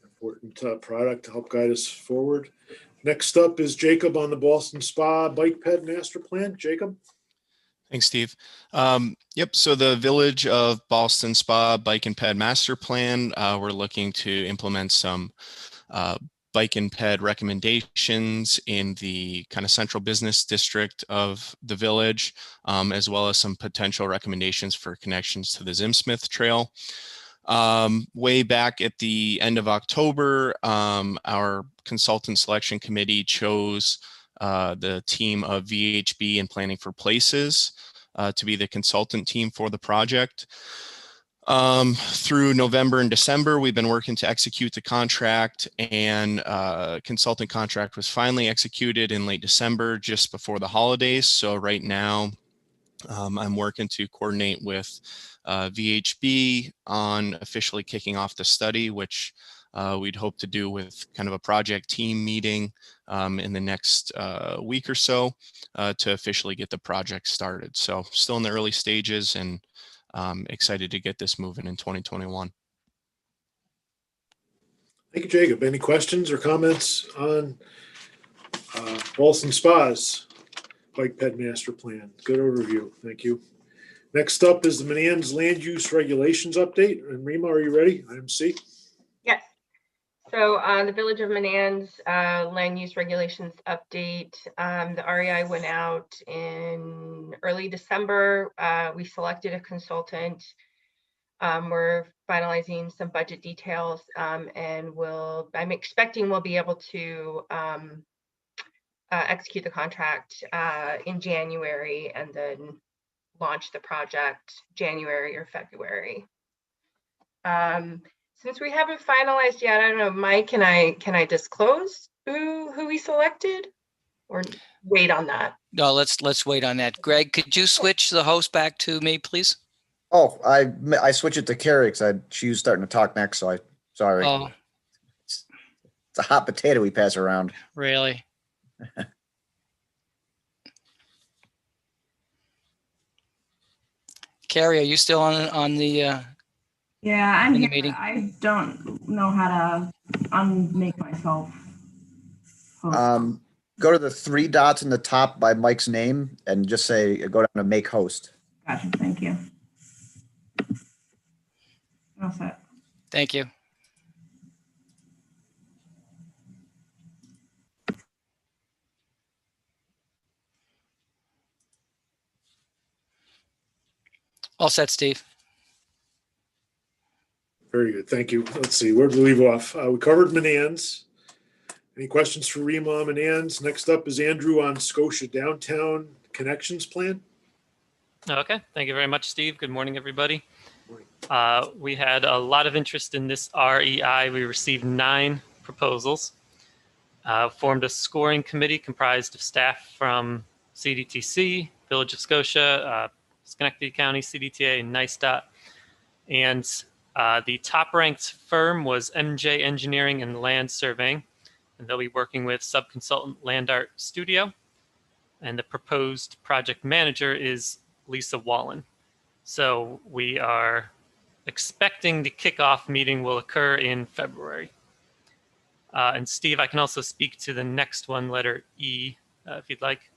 Speaker 1: important product to help guide us forward. Next up is Jacob on the Boston Spa Bike Ped Master Plan. Jacob.
Speaker 7: Thanks, Steve. Yep. So the Village of Boston Spa Bike and Ped Master Plan, we're looking to implement some bike and ped recommendations in the kind of central business district of the village, as well as some potential recommendations for connections to the Zimsmith Trail. Way back at the end of October, our consultant selection committee chose the team of VHB and Planning for Places to be the consultant team for the project. Through November and December, we've been working to execute the contract, and consultant contract was finally executed in late December, just before the holidays. So right now, I'm working to coordinate with VHB on officially kicking off the study, which we'd hope to do with kind of a project team meeting in the next week or so to officially get the project started. So still in the early stages, and excited to get this moving in 2021.
Speaker 1: Thank you, Jacob. Any questions or comments on Ballston Spa's Bike Ped Master Plan? Good overview. Thank you. Next up is the Manan's Land Use Regulations Update. And Rima, are you ready? Item C.
Speaker 5: Yes. So the Village of Manan's land use regulations update, the REI went out in early December. We selected a consultant. We're finalizing some budget details, and I'm expecting we'll be able to execute the contract in January and then launch the project January or February. Since we haven't finalized yet, I don't know, Mike, can I disclose who we selected, or wait on that?
Speaker 2: No, let's wait on that. Greg, could you switch the host back to me, please?
Speaker 21: Oh, I switched it to Carrie because she was starting to talk next, so sorry.
Speaker 2: Oh,
Speaker 21: It's a hot potato we pass around.
Speaker 2: really? Carrie, are you still on the
Speaker 8: Yeah, I'm
Speaker 2: in the
Speaker 8: here.
Speaker 2: meeting?
Speaker 8: I don't know how to unmake myself. host.
Speaker 21: Go to the three dots in the top by Mike's name and just say, go down to make host.
Speaker 8: Gotcha, thank you. All set.
Speaker 2: Thank you. All set, Steve.
Speaker 1: Very good. Thank you. Let's see. Where did we leave off? We covered Manan's. Any questions for Rima on Manan's? Next up is Andrew on Scotia Downtown Connections Plan.
Speaker 4: Okay. Thank you very much, Steve. Good morning, everybody. We had a lot of interest in this REI. We received 9 proposals, formed a scoring committee comprised of staff from CDTC, Village of Scotia, Schenectady County, CDTA, and NICEDOT. And the top ranked firm was MJ Engineering and Land Surveying, and they'll be working with subconsultant Land Art Studio. And the proposed project manager is Lisa Wallen. So we are expecting the kickoff meeting will occur in February. And Steve, I can also speak to the next one, letter E, if you'd like.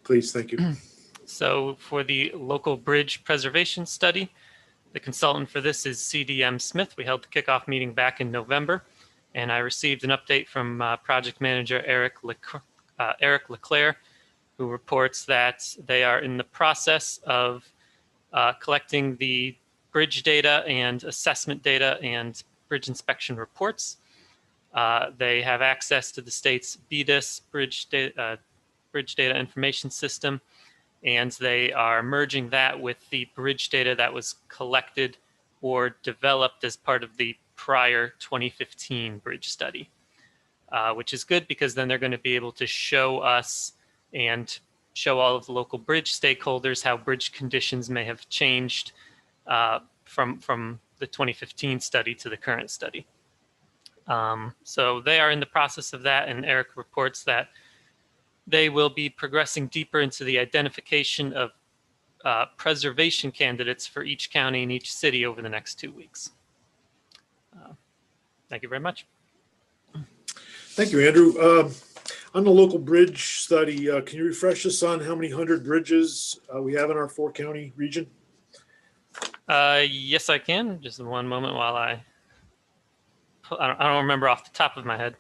Speaker 1: Please, thank you.
Speaker 4: So for the local bridge preservation study, the consultant for this is CDM Smith. We held the kickoff meeting back in November, and I received an update from project manager Eric Leclerc, who reports that they are in the process of collecting the bridge data and assessment data and bridge inspection reports. They have access to the state's BDIS bridge data information system, and they are merging that with the bridge data that was collected or developed as part of the prior 2015 bridge study, which is good because then they're going to be able to show us and show all of the local bridge stakeholders how bridge conditions may have changed from the 2015 study to the current study. So they are in the process of that, and Eric reports that they will be progressing deeper into the identification of preservation candidates for each county and each city over the next 2 weeks. Thank you very much.
Speaker 1: Thank you, Andrew. On the local bridge study, can you refresh us on how many 100 bridges we have in our 4-county region?
Speaker 4: Yes, I can. Just one moment while I don't remember off the top of my head.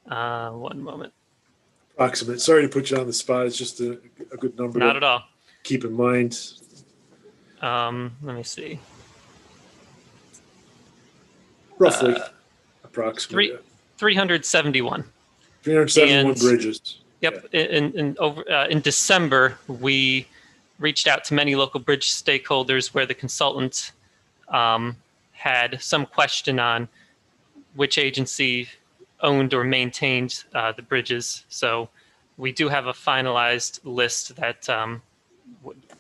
Speaker 4: One moment.
Speaker 1: Approximate. Sorry to put you on the spot. It's just a good number.
Speaker 4: Not at all.
Speaker 1: Keep in mind.
Speaker 4: Let me see.
Speaker 1: Roughly, approximately.
Speaker 4: 371.
Speaker 1: 371 bridges.
Speaker 4: Yep. Yeah. In December, we reached out to many local bridge stakeholders where the consultant had some question on which agency owned or maintained the bridges. So we do have a finalized list that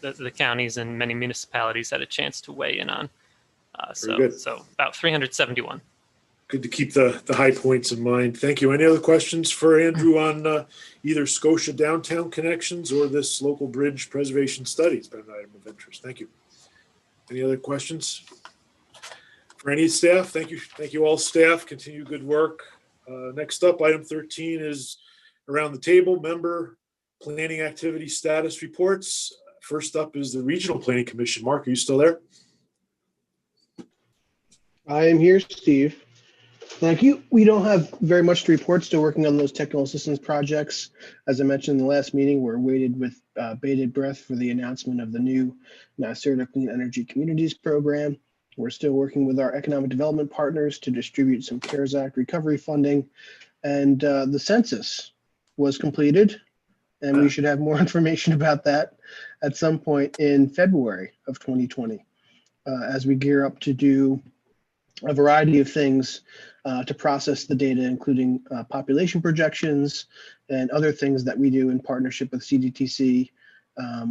Speaker 4: the counties and many municipalities had a chance to weigh in on.
Speaker 1: good.
Speaker 4: So about 371.
Speaker 1: Good to keep the high points in mind. Thank you. Any other questions for Andrew on either Scotia downtown connections or this local bridge preservation study? It's been an item of interest. Thank you. Any other questions for any staff? Thank you. Thank you all staff. Continue good work. Next up, item 13 is around the table, member planning activity status reports. First up is the Regional Planning Commission. Mark, are you still there?
Speaker 18: I am here, Steve. Thank you. We don't have very much to report. Still working on those technical assistance projects. As I mentioned in the last meeting, we're waited with bated breath for the announcement of the new NYSERDA Clean Energy Communities program. We're still working with our economic development partners to distribute some CARES Act recovery funding. And the census was completed, and we should have more information about that at some point in February of 2020 as we gear up to do a variety of things to process the data, including population projections and other things that we do in partnership with CDTC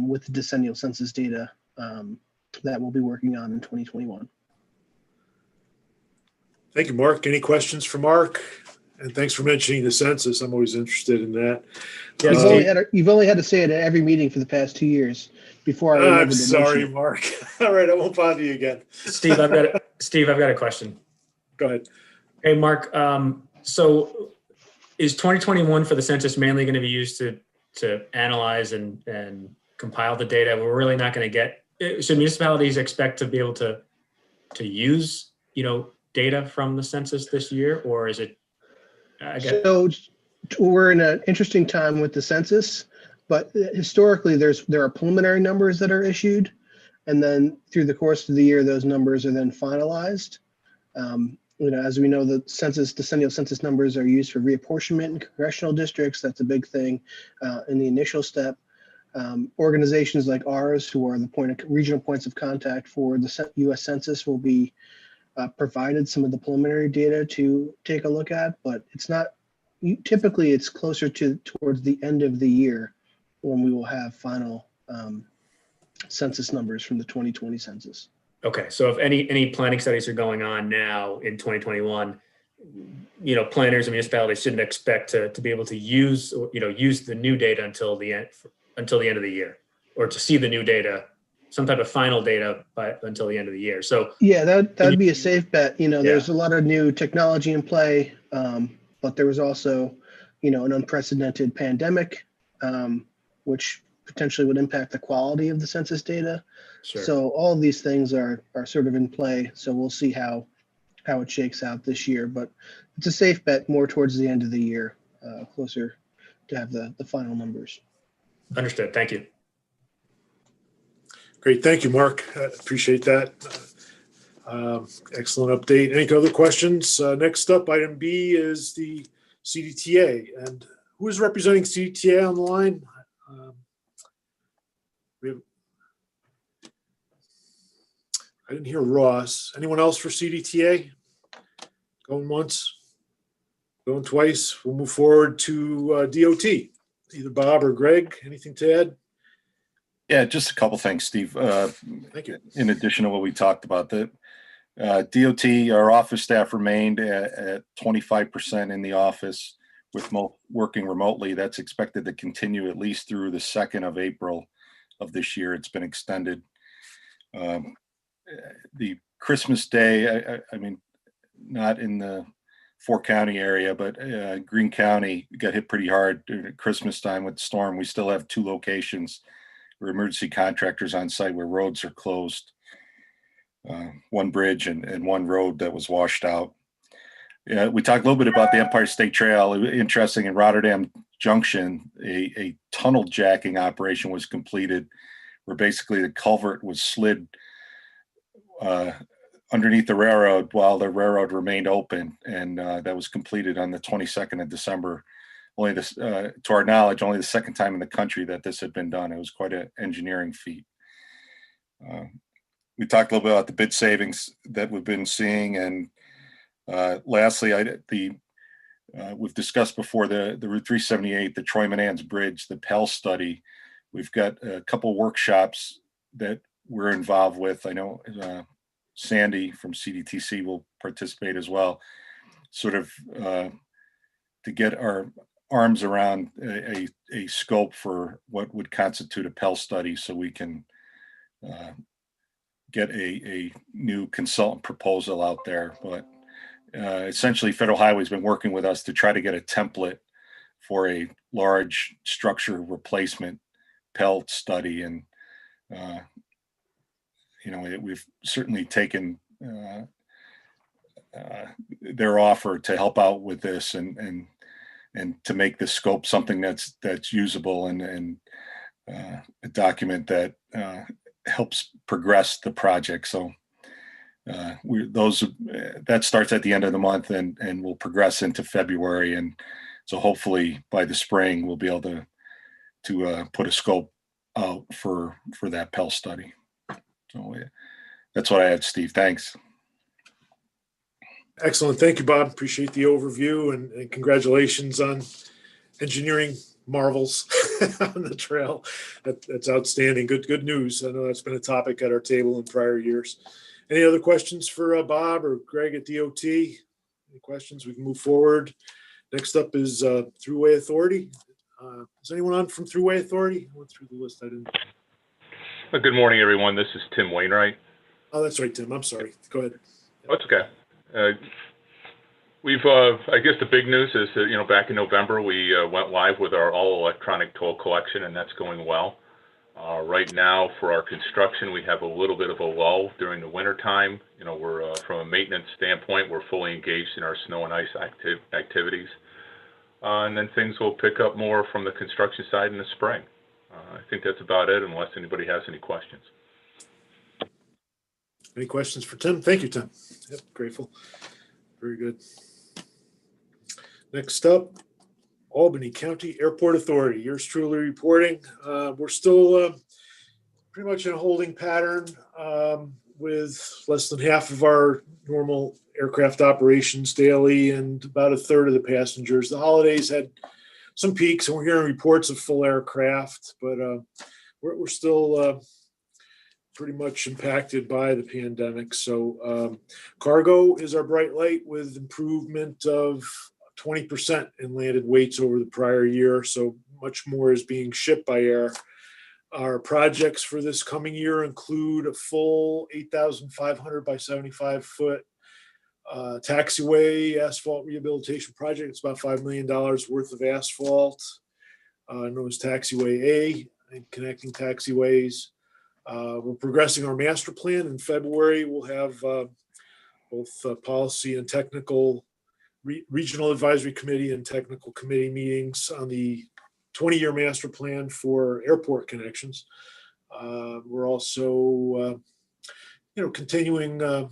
Speaker 18: with the decennial census data that we'll be working on in 2021.
Speaker 1: Thank you, Mark. Any questions for Mark? And thanks for mentioning the census. I'm always interested in that.
Speaker 18: You've only had to say it at every meeting for the past 2 years before I remembered
Speaker 1: I'm
Speaker 18: to
Speaker 1: sorry,
Speaker 18: mention it.
Speaker 1: Mark. All right, I won't bother you again.
Speaker 3: Steve, I've got a question.
Speaker 1: Go ahead.
Speaker 3: Hey, Mark. So is 2021 for the census mainly going to be used to analyze and compile the data? We're really not going to get. Should municipalities expect to be able to use data from the census this year, or is it?
Speaker 18: So we're in an interesting time with the census, but historically there are preliminary numbers that are issued, and then through the course of the year, those numbers are then finalized. As we know, the decennial census numbers are used for reapportionment in congressional districts. That's a big thing in the initial step. Organizations like ours, who are the regional points of contact for the U.S. Census, will be provided some of the preliminary data to take a look at, but it's not. Typically, it's closer towards the end of the year when we will have final census numbers from the 2020 census.
Speaker 3: Okay, so if any planning studies are going on now in 2021, planners and municipalities shouldn't expect to be able to use the new data until the end of the year, or to see the new data, some type of final data until the end of the year. So
Speaker 18: yeah, that'd be a safe bet. There's a lot of new technology in play, but there was also, an unprecedented pandemic, which potentially would impact the quality of the census data.
Speaker 3: Sure.
Speaker 18: So all of these things are sort of in play. So we'll see how it shakes out this year, but it's a safe bet more towards the end of the year, closer to have the final numbers.
Speaker 3: Understood. Thank you.
Speaker 1: Great. Thank you, Mark. I appreciate that. Excellent update. Any other questions? Next up, item B is the CDTA. And who is representing CDTA on the line? I didn't hear Ross. Anyone else for CDTA? Going once, going twice. We'll move forward to DOT. Either Bob or Greg, anything to add?
Speaker 16: Yeah, just a couple things, Steve.
Speaker 1: Thank you.
Speaker 16: In addition to what we talked about, the DOT, our office staff remained at 25% in the office with working remotely. That's expected to continue at least through the 2nd of April of this year. It's been extended. The Christmas Day, I mean, not in the 4-county area, but Greene County got hit pretty hard during Christmas time with the storm. We still have 2 locations where emergency contractors on site where roads are closed. 1 bridge and 1 road that was washed out. We talked a little bit about the Empire State Trail. It was interesting, in Rotterdam Junction, a tunnel jacking operation was completed where basically the culvert was slid underneath the railroad while the railroad remained open, and that was completed on the 22nd of December. Only this, to our knowledge, only the 2nd time in the country that this had been done. It was quite an engineering feat. We talked a little bit about the bid savings that we've been seeing, and lastly, the we've discussed before the Route 378, the Troy Manans Bridge, the Pell study. We've got a couple workshops that we're involved with. I know Sandy from CDTC will participate as well, sort of to get our arms around a scope for what would constitute a Pell study, so we can get a new consultant proposal out there. But essentially, Federal Highway's been working with us to try to get a template for a large structure replacement Pell study, and we've certainly taken their offer to help out with this and to make the scope something that's usable and a document that helps progress the project. So that starts at the end of the month and will progress into February, and so hopefully by the spring we'll be able to put a scope out for that Pell study. So that's what I had, Steve. Thanks.
Speaker 1: Excellent. Thank you, Bob. Appreciate the overview, and congratulations on engineering marvels on the trail. That's outstanding. Good news. I know that's been a topic at our table in prior years. Any other questions for Bob or Greg at DOT? Any questions? We can move forward. Next up is Throughway Authority. Is anyone on from Throughway Authority? I went through the list. I didn't.
Speaker 10: Good morning, everyone. This is Tim Wainwright.
Speaker 1: Oh, that's right, Tim. I'm sorry. Go ahead.
Speaker 10: That's okay. I guess the big news is that, back in November, we went live with our all electronic toll collection, and that's going well. Right now, for our construction, we have a little bit of a lull during the winter time. We're from a maintenance standpoint, we're fully engaged in our snow and ice activities. And then things will pick up more from the construction side in the spring. I think that's about it, unless anybody has any questions.
Speaker 1: Any questions for Tim? Thank you, Tim. Yep, grateful. Very good. Next up, Albany County Airport Authority. Yours truly reporting. We're still pretty much in a holding pattern with less than half of our normal aircraft operations daily and about a third of the passengers. The holidays had some peaks, and we're hearing reports of full aircraft, but we're still pretty much impacted by the pandemic. So cargo is our bright light, with improvement of 20% in landed weights over the prior year. So much more is being shipped by air. Our projects for this coming year include a full 8,500 by 75 foot taxiway asphalt rehabilitation project. It's about $5 million worth of asphalt, known as Taxiway A, and connecting taxiways. We're progressing our master plan. In February, we'll have both policy and technical regional advisory committee and technical committee meetings on the 20-year master plan for airport connections. We're also, continuing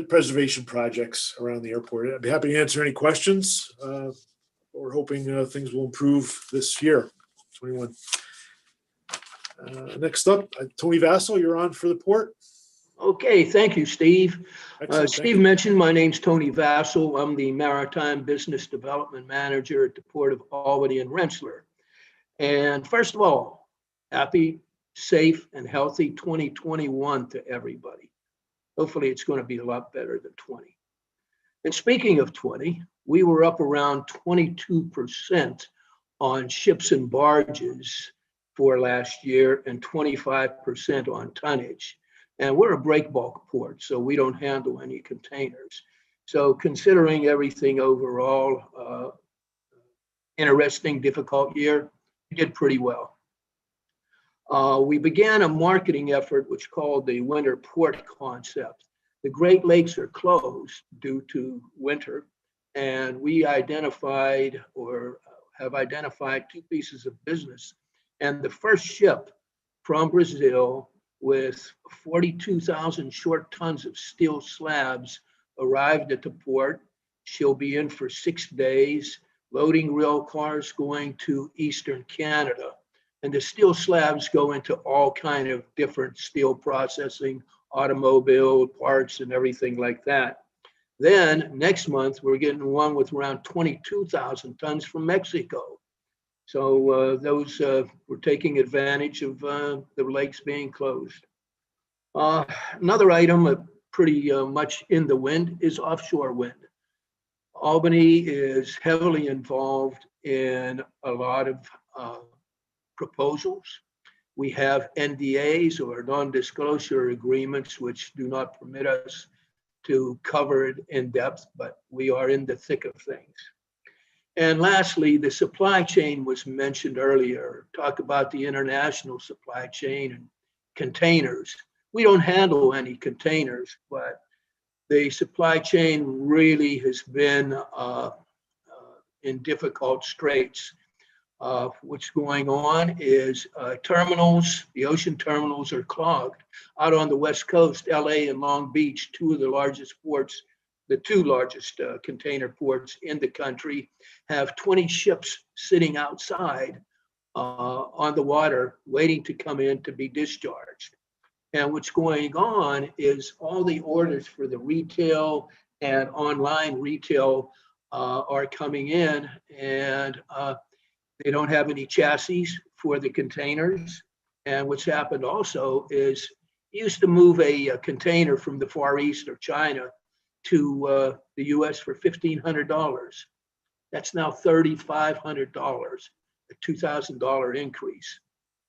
Speaker 1: preservation projects around the airport. I'd be happy to answer any questions. We're hoping things will improve this year, 21. Next up, Tony Vassell, you're on for the port.
Speaker 22: Okay, thank you, Steve.
Speaker 1: Excellent,
Speaker 22: Steve mentioned my name's Tony Vassell. I'm the Maritime Business Development Manager at the Port of Albany and Rensselaer. And first of all, happy, safe, and healthy 2021 to everybody. Hopefully it's going to be a lot better than 20. And speaking of 20, we were up around 22% on ships and barges for last year and 25% on tonnage. And we're a break bulk port, so we don't handle any containers. So considering everything overall, interesting, difficult year, we did pretty well. We began a marketing effort which called the winter port concept. The Great Lakes are closed due to winter, and we identified or have identified two pieces of business. And the first ship from Brazil with 42,000 short tons of steel slabs arrived at the port. She'll be in for 6 days, loading rail cars going to Eastern Canada. And the steel slabs go into all kind of different steel processing, automobile parts and everything like that. Then next month, we're getting one with around 22,000 tons from Mexico. So those we're taking advantage of the lakes being closed. Another item pretty much in the wind is offshore wind. Albany is heavily involved in a lot of proposals. We have NDAs or non-disclosure agreements, which do not permit us to cover it in depth, but we are in the thick of things. And lastly, the supply chain was mentioned earlier. Talk about the international supply chain and containers. We don't handle any containers, but the supply chain really has been in difficult straits. What's going on is terminals, the ocean terminals are clogged. Out on the West Coast, LA and Long Beach, two of the largest ports, the two largest container ports in the country, have 20 ships sitting outside on the water waiting to come in to be discharged. And what's going on is all the orders for the retail and online retail are coming in, and they don't have any chassis for the containers. And what's happened also is you used to move a container from the Far East or China to the US for $1,500. That's now $3,500, a $2,000 increase.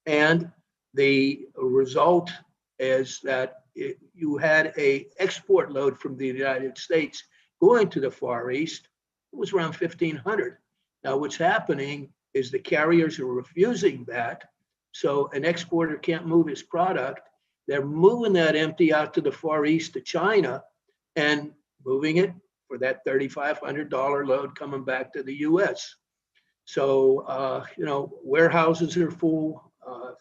Speaker 22: And the result is that you had an export load from the United States going to the Far East. It was around $1,500. Now what's happening is the carriers are refusing that. So an exporter can't move his product. They're moving that empty out to the Far East to China and moving it for that $3,500 load coming back to the US. So, warehouses are full.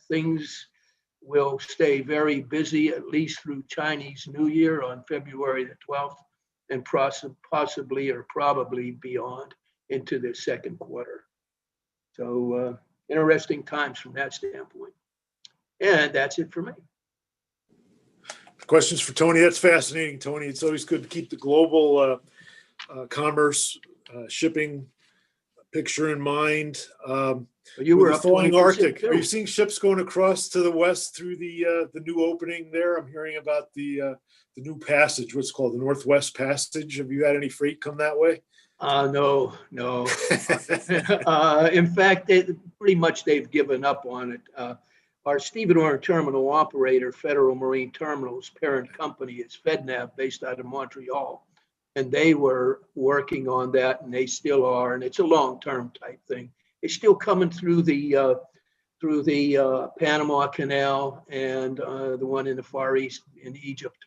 Speaker 22: Things will stay very busy, at least through Chinese New Year on February the 12th, and possibly or probably beyond into the second quarter. So interesting times from that standpoint. And that's it for me.
Speaker 1: Questions for Tony? That's fascinating, Tony. It's always good to keep the global commerce, shipping picture in mind.
Speaker 22: You were up
Speaker 1: thawing
Speaker 22: 20%
Speaker 1: Arctic.
Speaker 22: too.
Speaker 1: Are you seeing ships going across to the west through the new opening there? I'm hearing about the new passage, what's called the Northwest Passage. Have you had any freight come that way?
Speaker 22: No. In fact, pretty much they've given up on it. Our Stevenson terminal operator, Federal Marine Terminals parent company, is FedNav, based out of Montreal. And they were working on that, and they still are. And it's a long-term type thing. It's still coming through the Panama Canal and the one in the Far East in Egypt.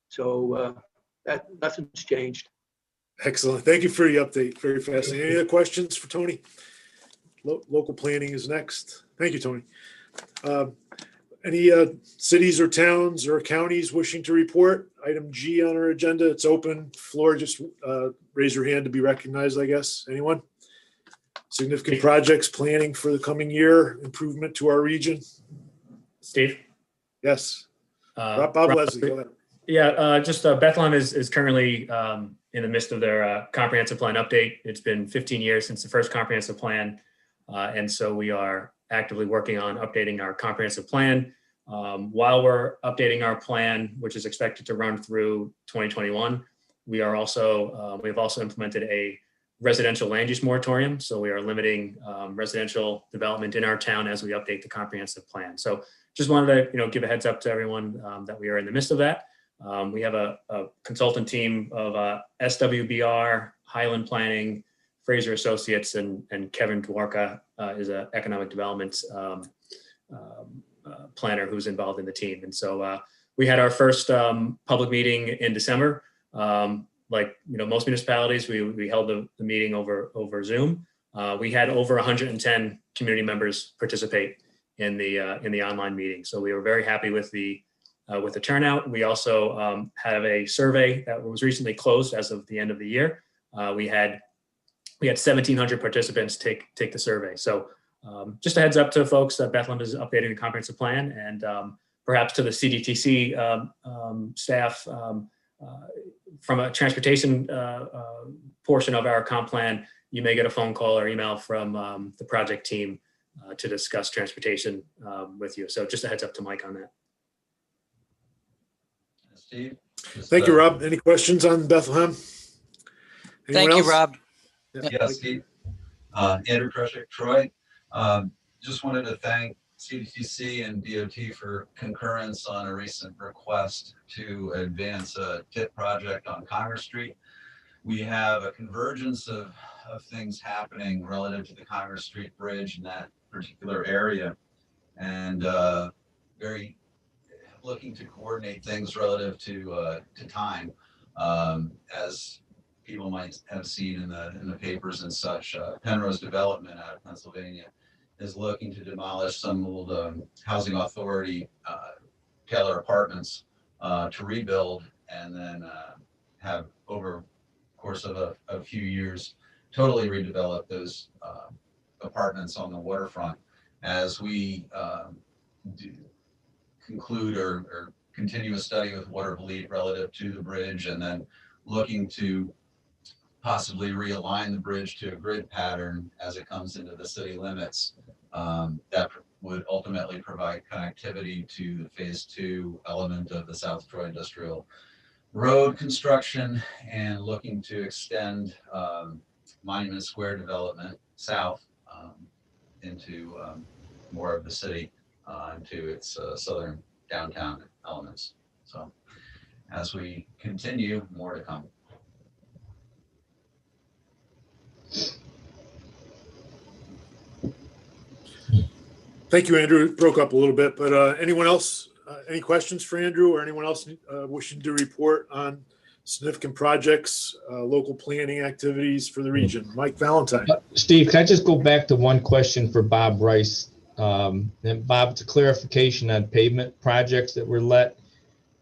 Speaker 22: So that nothing's changed.
Speaker 1: Excellent. Thank you for the update. Very fascinating. Any other questions for Tony? Local planning is next. Thank you, Tony. Any cities or towns or counties wishing to report? Item G on our agenda. It's open. Floor, just raise your hand to be recognized, I guess. Anyone? Significant projects planning for the coming year, improvement to our region?
Speaker 3: Steve?
Speaker 1: Yes. Bob Leslie, go ahead.
Speaker 3: Yeah, Bethlehem is currently in the midst of their comprehensive plan update. It's been 15 years since the first comprehensive plan. And so we are actively working on updating our comprehensive plan. While we're updating our plan, which is expected to run through 2021, we have also implemented a residential land use moratorium. So we are limiting residential development in our town as we update the comprehensive plan. So just wanted to give a heads up to everyone that we are in the midst of that. We have a consultant team of SWBR, Highland Planning, Fraser Associates, and Kevin Dworka is an economic development planner who's involved in the team. And so we had our first public meeting in December. Like most municipalities, we held the meeting over Zoom. We had over 110 community members participate in the online meeting. So we were very happy with the turnout. We also have a survey that was recently closed as of the end of the year. We had 1,700 participants take the survey. So just a heads up to folks that Bethlehem is updating the comprehensive plan, and perhaps to the CDTC staff, from a transportation portion of our comp plan, you may get a phone call or email from the project team to discuss transportation with you. So just a heads up to Mike on that.
Speaker 12: Steve?
Speaker 1: Thank you, Rob. Any questions on Bethlehem? Anyone
Speaker 2: Thank you,
Speaker 1: else?
Speaker 2: Rob.
Speaker 12: Yeah, Steve. Andrew Kreshik, Troy. Just wanted to thank CDTC and DOT for concurrence on a recent request to advance a TIP project on Congress Street. We have a convergence of things happening relative to the Congress Street Bridge in that particular area, and very looking to coordinate things relative to time. As people might have seen in the papers and such, Penrose Development out of Pennsylvania is looking to demolish some old housing authority Taylor apartments to rebuild, and then have over the course of a few years totally redevelop those apartments on the waterfront. As we conclude or continue a study with Watervliet relative to the bridge, and then looking to possibly realign the bridge to a grid pattern as it comes into the city limits, that would ultimately provide connectivity to the phase 2 element of the South Troy Industrial Road construction, and looking to extend Monument Square development south into more of the city, into its southern downtown elements. So as we continue, more to come.
Speaker 1: Thank you, Andrew. It broke up a little bit, but anyone else, any questions for Andrew or anyone else wishing to report on significant projects, local planning activities for the region? Mike Valentine.
Speaker 9: Steve, can I just go back to one question for Bob Rice? And Bob, it's a clarification on pavement projects that were let.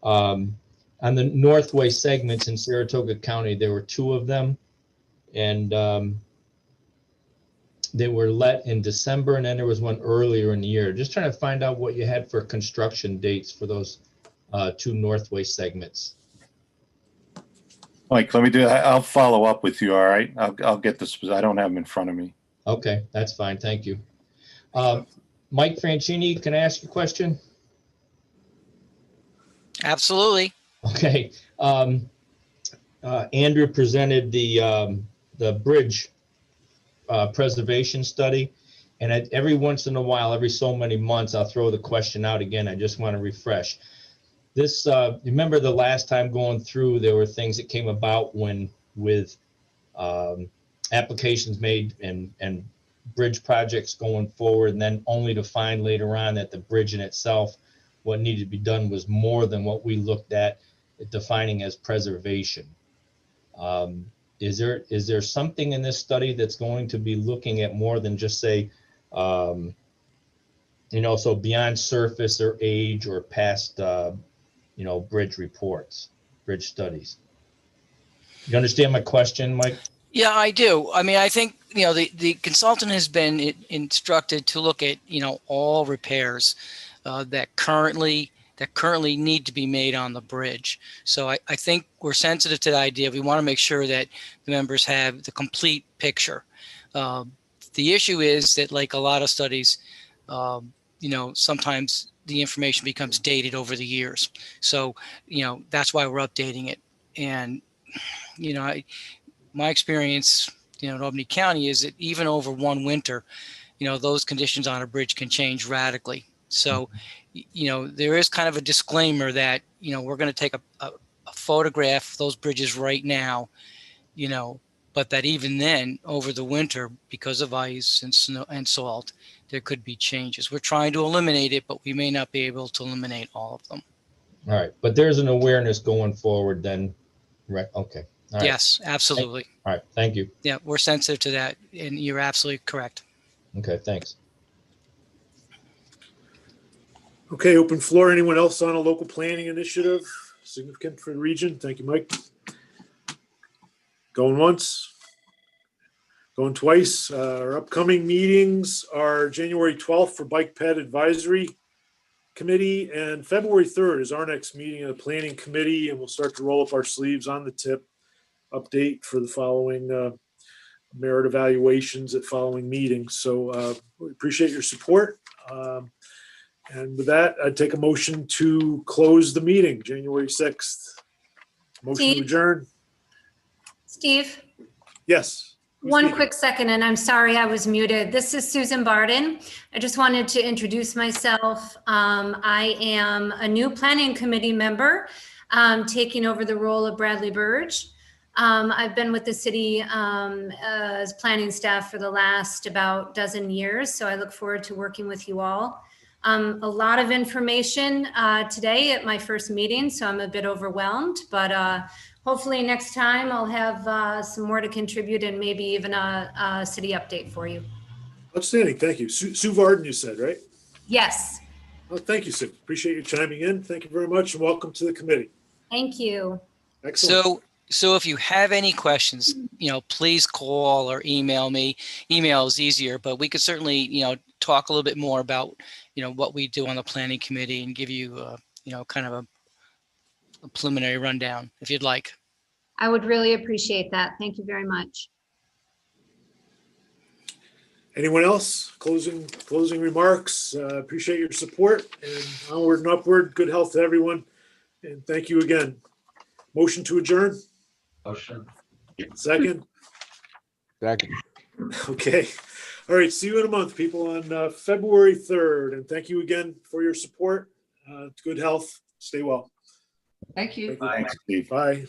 Speaker 9: On the Northway segments in Saratoga County, there were 2 of them. And they were let in December, and then there was one earlier in the year. Just trying to find out what you had for construction dates for those 2 Northway segments.
Speaker 16: Mike, let me do that. I'll follow up with you. All right. I'll get this. I don't have them in front of me.
Speaker 9: Okay, that's fine. Thank you. Mike Francini, can I ask you a question?
Speaker 2: Absolutely.
Speaker 9: Okay. Andrew presented the bridge preservation study, and every once in a while, every so many months, I'll throw the question out again. I just want to refresh. This, remember the last time going through, there were things that came about when with applications made and bridge projects going forward, and then only to find later on that the bridge in itself, what needed to be done was more than what we looked at defining as preservation. Is there something in this study that's going to be looking at more than just say, so beyond surface or age or past, bridge reports, bridge studies? You understand my question, Mike?
Speaker 2: Yeah, I do. I mean, I think, the consultant has been instructed to look at, all repairs that currently need to be made on the bridge. So I think we're sensitive to the idea. We want to make sure that the members have the complete picture. The issue is that, like a lot of studies, sometimes the information becomes dated over the years. So, that's why we're updating it. And, my experience, in Albany County is that even over one winter, those conditions on a bridge can change radically. So, there is kind of a disclaimer that, we're going to take a photograph of those bridges right now, but that even then over the winter, because of ice and snow and salt, there could be changes. We're trying to eliminate it, but we may not be able to eliminate all of them.
Speaker 9: All right. But there's an awareness going forward then, right? Okay. All right.
Speaker 2: Yes, absolutely.
Speaker 9: All right. Thank you.
Speaker 2: Yeah, we're sensitive to that, and you're absolutely correct.
Speaker 9: Okay. Thanks.
Speaker 1: Okay, open floor. Anyone else on a local planning initiative significant for the region? Thank you, Mike. Going once, going twice. Our upcoming meetings are January 12th for Bike Ped Advisory. Committee, and February 3rd is our next meeting of the Planning Committee, and we'll start to roll up our sleeves on the tip update for the following merit evaluations at following meetings. So we appreciate your support. And with that, I'd take a motion to close the meeting, January 6th. Motion to
Speaker 11: Steve?
Speaker 1: adjourn.
Speaker 11: Steve,
Speaker 1: Yes.
Speaker 11: one quick second, and I'm sorry I was muted. This is Susan Barden. I just wanted to introduce myself. I am a new planning committee member, taking over the role of Bradley Burge. I've been with the city as planning staff for the last about dozen years, so I look forward to working with you all. A lot of information today at my first meeting, so I'm a bit overwhelmed, but hopefully next time I'll have some more to contribute and maybe even a city update for you.
Speaker 1: Outstanding. Thank you. Sue Varden, you said, right?
Speaker 11: Yes.
Speaker 1: Oh, thank you, Sue. Appreciate you chiming in. Thank you very much, and welcome to the committee.
Speaker 11: Thank you.
Speaker 1: Excellent.
Speaker 2: So if you have any questions, please call or email me. Email is easier, but we could certainly, talk a little bit more about, what we do on the planning committee and give you, kind of a preliminary rundown if you'd like.
Speaker 11: I would really appreciate that. Thank you very much.
Speaker 1: Anyone else? Closing remarks. Appreciate your support, and onward and upward. Good health to everyone, and thank you again. Motion to adjourn.
Speaker 12: Motion.
Speaker 1: Second.
Speaker 17: Second.
Speaker 1: Okay. All right. See you in a month, people, on February 3rd. And thank you again for your support. Good health. Stay well.
Speaker 15: Thank you.
Speaker 1: Thank you. Bye.